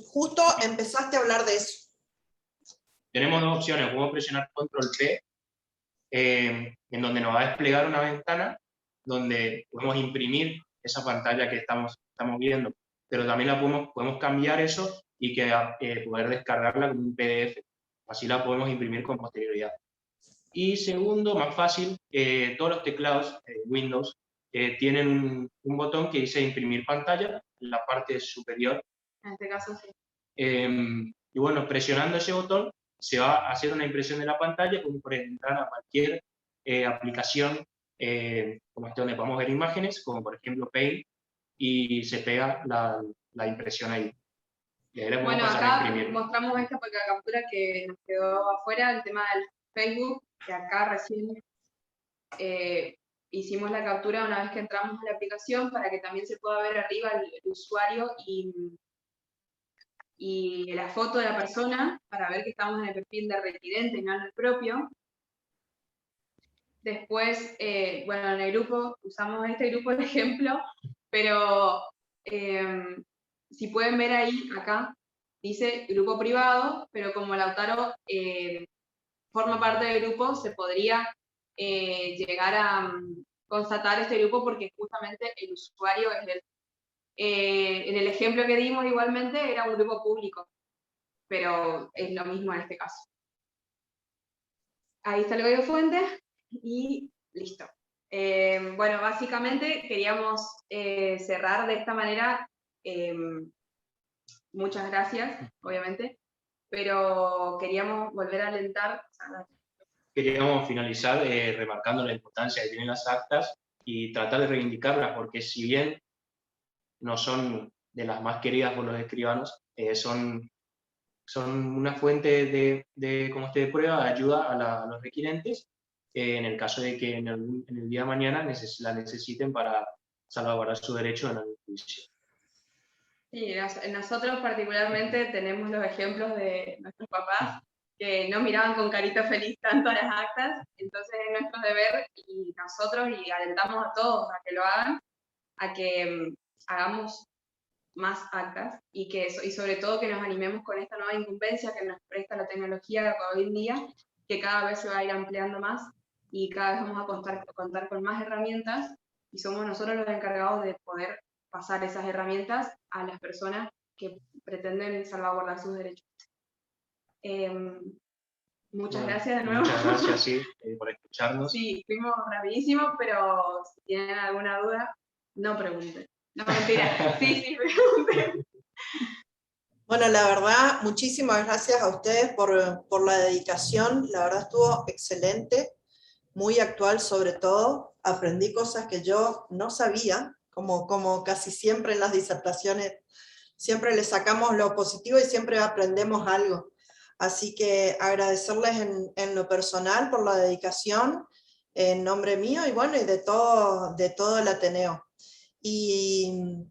justo empezaste a hablar de eso. Tenemos dos opciones, podemos presionar control P, en donde nos va a desplegar una ventana donde podemos imprimir esa pantalla que estamos viendo, pero también podemos cambiar eso y poder descargarla como un PDF, así la podemos imprimir con posterioridad. Y segundo, más fácil, todos los teclados Windows tienen un botón que dice imprimir pantalla en la parte superior. En este caso sí. Y bueno, presionando ese botón se va a hacer una impresión de la pantalla, como por entrar a cualquier aplicación como este donde podemos ver imágenes, como por ejemplo Paint, y se pega la impresión ahí. Y ahí le podemos Bueno, pasar a acá imprimir. mostramos esta captura que nos quedó afuera, el tema del Facebook, que acá recién hicimos la captura una vez que entramos a la aplicación para que también se pueda ver arriba el usuario y la foto de la persona para ver que estamos en el perfil de residente y no en el propio. Después, bueno, en el grupo, usamos este grupo de ejemplo, pero si pueden ver ahí, acá, dice grupo privado, pero como Lautaro forma parte del grupo, se podría llegar a constatar este grupo porque justamente el usuario es él. En el ejemplo que dimos igualmente era un grupo público, pero es lo mismo en este caso. Ahí está el código fuente y listo. Bueno, básicamente queríamos cerrar de esta manera. Muchas gracias, obviamente, pero queríamos volver a alentar. Queríamos finalizar remarcando la importancia que tienen las actas y tratar de reivindicarlas, porque si bien no son de las más queridas por los escribanos, son una fuente de prueba, de ayuda a los requirentes, en el caso de que en el día de mañana la necesiten para salvaguardar su derecho en el juicio. Sí, nosotros particularmente tenemos los ejemplos de nuestros papás que no miraban con carita feliz tanto a las actas, entonces es nuestro deber y nosotros, y alentamos a todos a que lo hagan, a que hagamos más actas y sobre todo que nos animemos con esta nueva incumbencia que nos presta la tecnología hoy en día, que cada vez se va a ir ampliando más y cada vez vamos a contar con más herramientas y somos nosotros los encargados de poder pasar esas herramientas a las personas que pretenden salvaguardar sus derechos. Muchas gracias de nuevo. Muchas gracias, sí, por escucharnos. Sí, fuimos rapidísimos, pero si tienen alguna duda, no pregunten. No, mentira. Sí, pregunten. Bueno, la verdad, muchísimas gracias a ustedes por la dedicación. La verdad estuvo excelente, muy actual sobre todo. Aprendí cosas que yo no sabía, como casi siempre en las disertaciones, siempre le sacamos lo positivo y siempre aprendemos algo. Así que agradecerles en lo personal por la dedicación, en nombre mío y bueno, y de todo el Ateneo. Y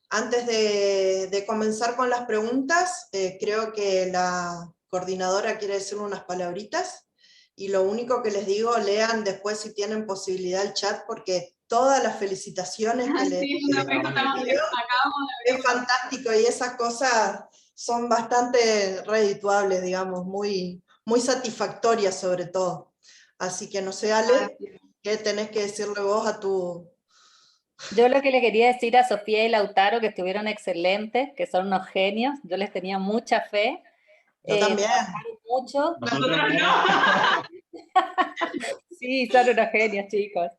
antes de comenzar con las preguntas, creo que la coordinadora quiere decir unas palabritas, y lo único que les digo, lean después si tienen posibilidad el chat, porque todas las felicitaciones que le Sí, no, acabamos de es fantástico, y esas cosas son bastante redituables, digamos, muy, muy satisfactorias sobre todo. Así que no sé, Ale, ¿qué tenés que decirle vos a tu... Yo lo que le quería decir a Sofía y Lautaro, que estuvieron excelentes, que son unos genios, yo les tenía mucha fe. Yo también. Trabajaron mucho. Nosotros no. Sí, son unos genios, chicos.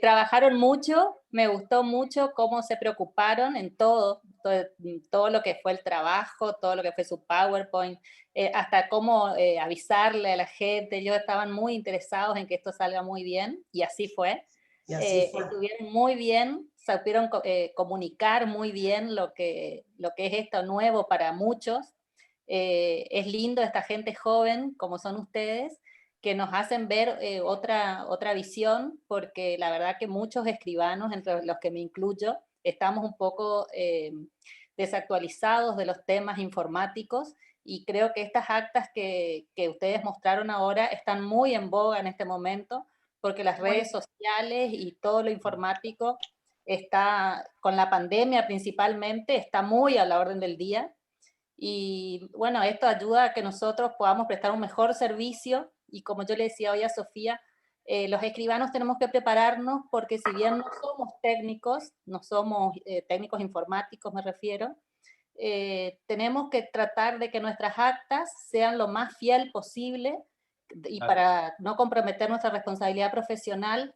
Trabajaron mucho, me gustó mucho cómo se preocuparon en todo lo que fue el trabajo, todo lo que fue su PowerPoint, hasta cómo avisarle a la gente. Ellos estaban muy interesados en que esto salga muy bien, y así fue. Y así fue. Estuvieron muy bien, supieron comunicar muy bien lo que es esto nuevo para muchos. Es lindo esta gente joven, como son ustedes, que nos hacen ver otra visión, porque la verdad que muchos escribanos, entre los que me incluyo, estamos un poco desactualizados de los temas informáticos, y creo que estas actas que ustedes mostraron ahora están muy en boga en este momento, porque las redes sociales y todo lo informático está, con la pandemia principalmente, está muy a la orden del día. Y bueno, esto ayuda a que nosotros podamos prestar un mejor servicio, y como yo le decía hoy a Sofía, los escribanos tenemos que prepararnos, porque si bien no somos técnicos, no somos técnicos informáticos me refiero, tenemos que tratar de que nuestras actas sean lo más fiel posible, y para no comprometer nuestra responsabilidad profesional,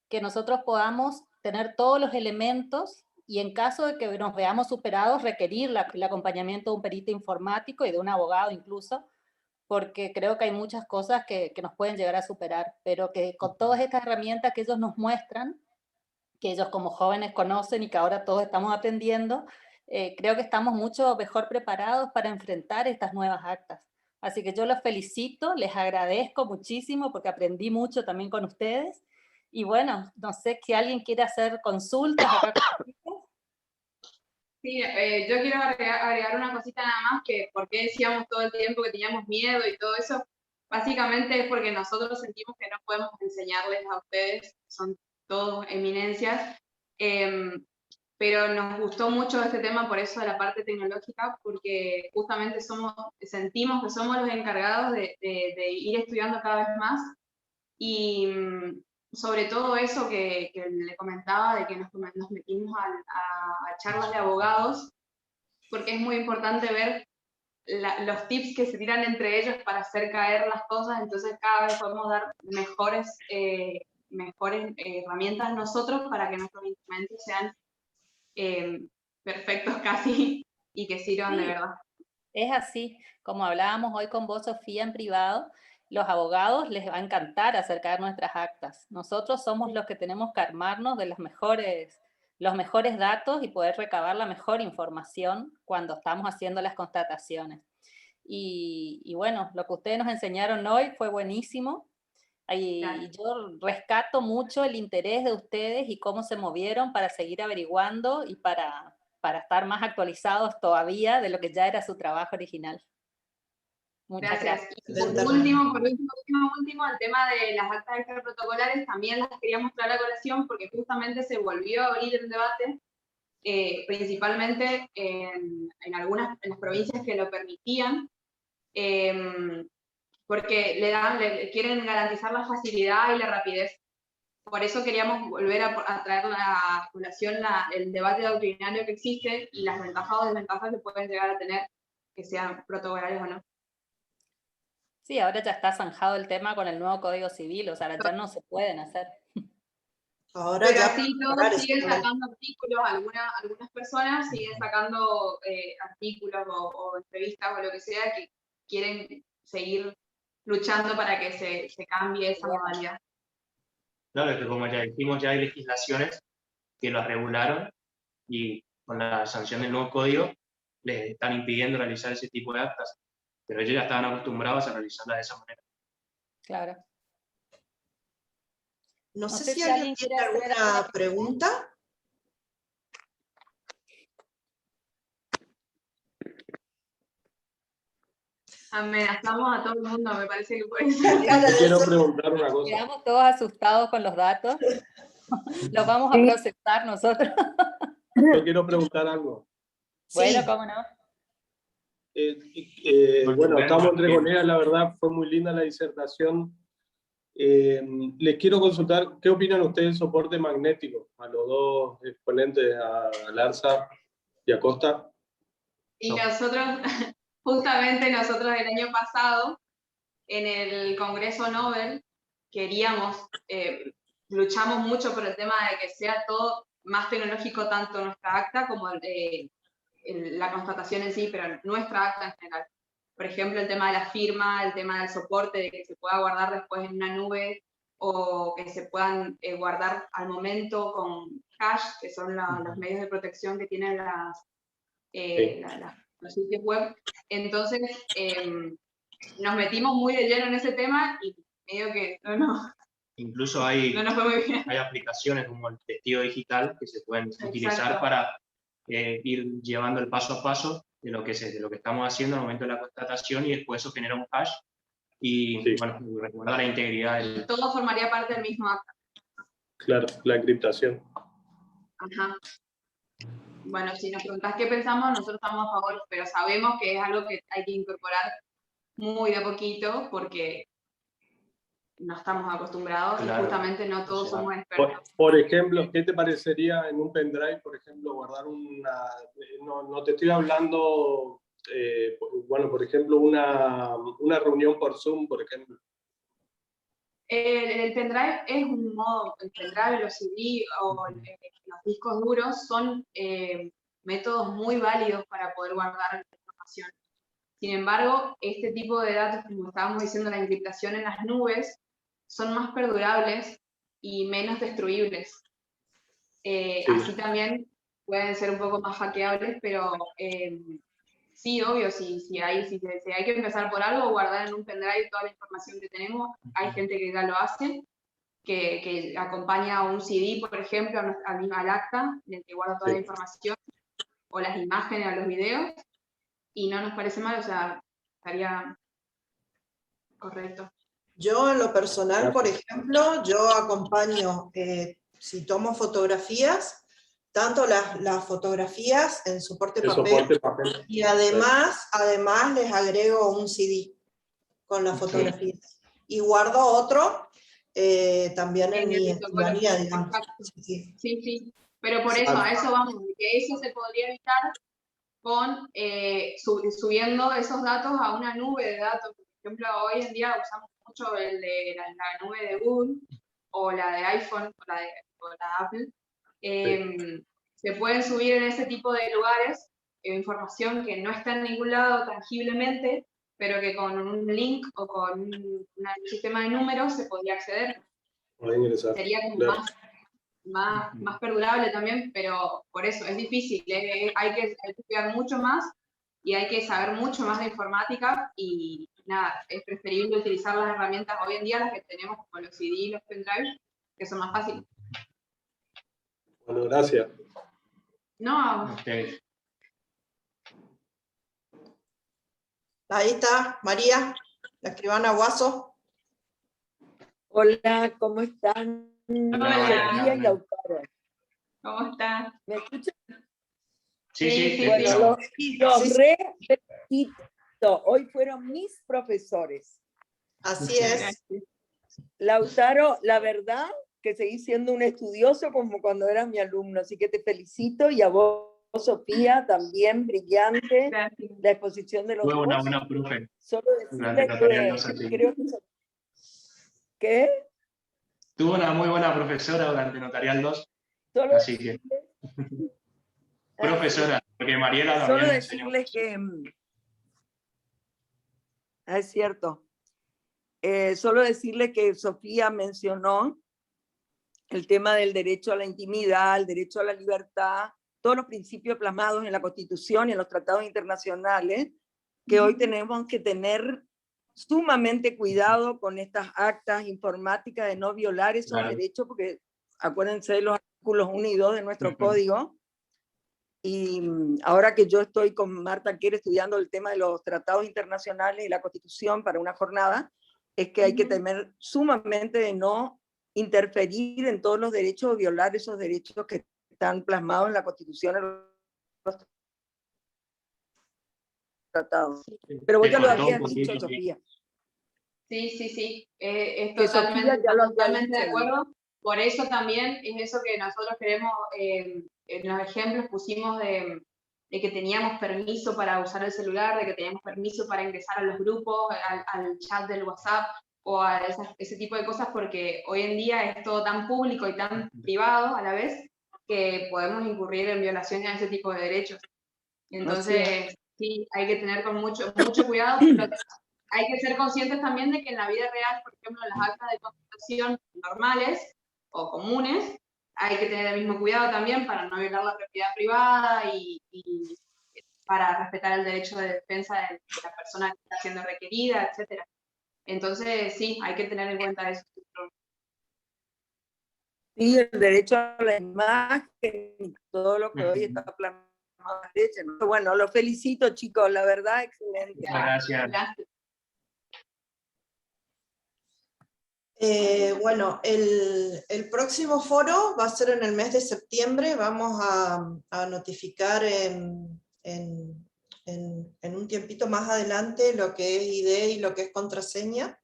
que nosotros podamos tener todos los elementos, y en caso de que nos veamos superados, requerir el acompañamiento de un perito informático y de un abogado incluso, porque creo que hay muchas cosas que nos pueden llegar a superar, pero que con todas estas herramientas que ellos nos muestran, que ellos como jóvenes conocen y que ahora todos estamos aprendiendo, creo que estamos mucho mejor preparados para enfrentar estas nuevas actas. Así que yo los felicito, les agradezco muchísimo porque aprendí mucho también con ustedes. Y bueno, no sé si alguien quiere hacer consultas acá. Sí, yo quiero agregar una cosita nada más, que por qué decíamos todo el tiempo que teníamos miedo y todo eso. Básicamente es porque nosotros sentimos que no podemos enseñarles a ustedes, que son todos eminencias, pero nos gustó mucho este tema por eso de la parte tecnológica, porque justamente sentimos que somos los encargados de ir estudiando cada vez más, y sobre todo eso que le comentaba, de que nos metimos a charlas de abogados, porque es muy importante ver los tips que se tiran entre ellos para hacer caer las cosas. Entonces cada vez podemos dar mejores herramientas nosotros para que nuestros instrumentos sean perfectos casi, y que sirvan de verdad. Es así, como hablábamos hoy con vos, Sofía, en privado, los abogados les va a encantar acercar nuestras actas. Nosotros somos los que tenemos que armarnos de los mejores datos y poder recabar la mejor información cuando estamos haciendo las constataciones. Y bueno, lo que ustedes nos enseñaron hoy fue buenísimo. Y yo rescato mucho el interés de ustedes y cómo se movieron para seguir averiguando y para estar más actualizados todavía de lo que ya era su trabajo original. Muchas gracias. Y por último, el tema de las actas extraprotocolares también las queríamos traer a colación, porque justamente se volvió a abrir el debate, principalmente en las provincias que lo permitían, porque quieren garantizar la facilidad y la rapidez. Por eso queríamos volver a traer a colación el debate doctrinario que existe y las ventajas o desventajas que pueden llegar a tener, que sean protocolarios o no. Sí, ahora ya está zanjado el tema con el nuevo Código Civil, o sea, ya no se pueden hacer. Ahora pero ya así todos siguen sacando artículos, algunas personas siguen sacando artículos o entrevistas o lo que sea, que quieren seguir luchando para que se cambie esa modalidad. Claro, que como ya dijimos, ya hay legislaciones que lo regularon, y con la sanción del nuevo código les están impidiendo realizar ese tipo de actas, pero ellos ya estaban acostumbrados a realizarla de esa manera. Claro. No sé si alguien tiene alguna pregunta. Amenazamos a todo el mundo, me parece que puede ser. Quiero preguntar una cosa. Quedamos todos asustados con los datos. Los vamos a procesar nosotros. Yo quiero preguntar algo. Bueno, Sí. cómo no. Bueno, estamos entre colegas, la verdad fue muy linda la disertación. Les quiero consultar, ¿qué opinan ustedes del soporte magnético? A los dos exponentes, a Larza y a Costa. Y nosotros, justamente nosotros el año pasado, en el Congreso Nobel, luchamos mucho por el tema de que sea todo más tecnológico, tanto nuestra acta como la constatación en sí, pero nuestra acta en general. Por ejemplo, el tema de la firma, el tema del soporte, de que se pueda guardar después en una nube, o que se puedan guardar al momento con hash, que son los medios de protección que tienen los sitios web. Entonces, nos metimos muy de lleno en ese tema y medio que Incluso hay, no nos fue muy bien. hay aplicaciones como el testigo digital que se pueden utilizar Exacto. para ir llevando el paso a paso de lo que estamos haciendo al momento de la constatación, y después eso genera un hash y bueno, recuerda la integridad del... Todo formaría parte del mismo acta. Claro, la encriptación. Ajá. Bueno, si nos preguntás qué pensamos, nosotros estamos a favor, pero sabemos que es algo que hay que incorporar muy de a poquito porque no estamos acostumbrados, Claro. y justamente no todos O sea, somos expertos. Por ejemplo, ¿qué te parecería en un pendrive, por ejemplo, guardar una... No te estoy hablando, bueno, por ejemplo, una reunión por Zoom, por ejemplo. El pendrive es un modo, el pendrive, los CD o los discos duros son métodos muy válidos para poder guardar la información. Sin embargo, este tipo de datos, como estábamos diciendo, la encriptación en las nubes, son más perdurables y menos destruibles. Sí. Así también pueden ser un poco más hackeables, pero sí, obvio, si hay que empezar por algo, guardar en un pendrive toda la información que tenemos. Hay gente que ya lo hace, que acompaña a un CD, por ejemplo, al acta, en el que guarda toda la información, o las imágenes, a los videos, y no nos parece mal, o sea, estaría correcto. Yo en lo personal, por ejemplo, yo acompaño, si tomo fotografías, tanto las fotografías en soporte papel, y además les agrego un CD con las fotografías. Y guardo otro también en mi escribanía, digamos. Sí. Pero por eso, a eso vamos, que eso se podría evitar con subiendo esos datos a una nube de datos. Por ejemplo, hoy en día usamos mucho el de la nube de Google, o la de iPhone, o la de Apple. Se pueden subir en ese tipo de lugares información que no está en ningún lado tangiblemente, pero que con un link o con un sistema de números se podría acceder. Sería como más perdurable también, pero por eso es difícil, hay que estudiar mucho más y hay que saber mucho más de informática, y nada, es preferible utilizar las herramientas hoy en día, las que tenemos como los CD y los pendrive, que son más fáciles. Bueno, gracias. No. Okay. Ahí está, María, la escribana Guaso. Hola, ¿cómo están? Hola. Y Lautaro. ¿Cómo estás? ¿Me escuchan? Sí. Bueno, los felicito. Hoy fueron mis profesores. Así es. Lautaro, la verdad que seguí siendo un estudioso como cuando eras mi alumno, así que te felicito, y a vos, Sofía, también brillante. Gracias. La exposición de los Fue dos. una buena profe. Solo decirle que creo que... ¿Qué? Tuvo una muy buena profesora durante Notarial 2, Solo así que... Profesora, porque Mariela también solo enseñó. decirles que... Es cierto. Solo decirle que Sofía mencionó el tema del derecho a la intimidad, el derecho a la libertad, todos los principios plasmados en la Constitución y en los tratados internacionales, que hoy tenemos que tener sumamente cuidado con estas actas informáticas de no violar esos derechos, porque acuérdense de los artículos 1 y 2 de nuestro código. Y ahora que yo estoy con Marta Quer estudiando el tema de los tratados internacionales y la Constitución para una jornada, es que hay que temer sumamente de no interferir en todos los derechos o violar esos derechos que están plasmados en la Constitución, en los tratados. Pero vos ya lo habías dicho, Sofía. Sí. Es Que Sofía ya lo había totalmente de dicho. acuerdo. Por eso también es eso que nosotros queremos, en los ejemplos pusimos de que teníamos permiso para usar el celular, de que teníamos permiso para ingresar a los grupos, al chat del WhatsApp o a ese tipo de cosas, porque hoy en día es todo tan público y tan privado a la vez que podemos incurrir en violaciones a ese tipo de derechos. Entonces, sí, hay que tener con mucho cuidado, pero hay que ser conscientes también de que en la vida real, por ejemplo, las actas de constitución normales o comunes, hay que tener el mismo cuidado también para no violar la propiedad privada y para respetar el derecho de defensa de la persona que está siendo requerida, etc. Entonces, sí, hay que tener en cuenta eso. Sí, el derecho a la imagen y todo lo que hoy está plasmado en la ley, ¿no? Bueno, los felicito, chicos, la verdad, excelente. Gracias. Bueno, el próximo foro va a ser en el mes de septiembre. Vamos a notificar en un tiempito más adelante lo que es ID y lo que es contraseña.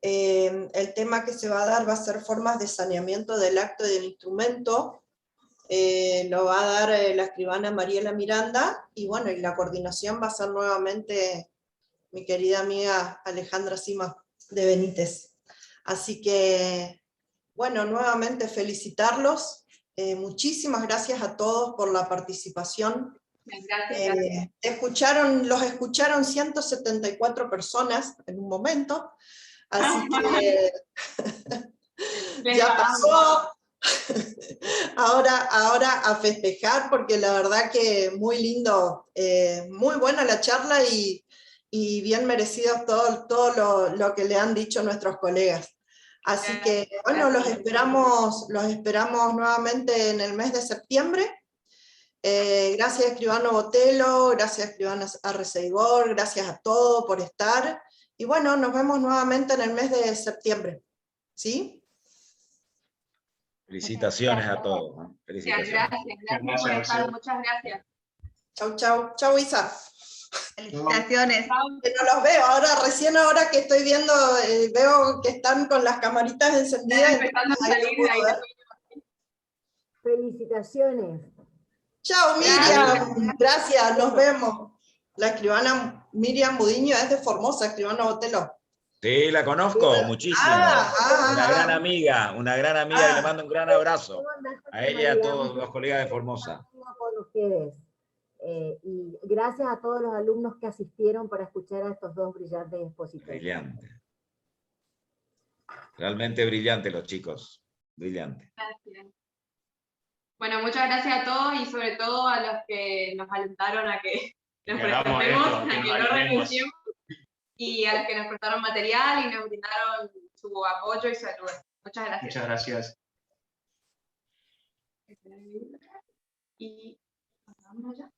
El tema que se va a dar va a ser formas de saneamiento del acto y del instrumento. Lo va a dar la escribana Mariela Miranda, y bueno, y la coordinación va a ser nuevamente mi querida amiga Alejandra Sima de Benítez. Así que, bueno, nuevamente felicitarlos. Muchísimas gracias a todos por la participación. Gracias. Los escucharon 174 personas en un momento, así que ya pasó. Ahora a festejar, porque la verdad que muy lindo, muy buena la charla y bien merecido todo lo que le han dicho nuestros colegas. Así que bueno, los esperamos nuevamente en el mes de septiembre. Gracias escribano Botelo, gracias escribano Arreceigor, gracias a todos por estar. Y bueno, nos vemos nuevamente en el mes de septiembre. ¿Sí? Felicitaciones a todos. ¿No? Felicitaciones. Gracias por estar, muchas gracias. Chau, Isa. Felicitaciones. No los veo, ahora que estoy viendo, veo que están con las camaritas encendidas. Felicitaciones. Chao, Miriam. Gracias, nos vemos. La escribana Miriam Budiño es de Formosa, escribana Botelo. Sí, la conozco muchísimo. Una gran amiga y le mando un gran abrazo a ella y a todos los colegas de Formosa. Con ustedes. Y gracias a todos los alumnos que asistieron para escuchar a estos dos brillantes expositores. Brillante. Realmente brillante los chicos. Brillante. Gracias. Bueno, muchas gracias a todos y sobre todo a los que nos alentaron a que nos presentemos, a que no renunciemos, y a los que nos prestaron material y nos brindaron su apoyo y su ayuda. Muchas gracias. Muchas gracias. Y vamos allá.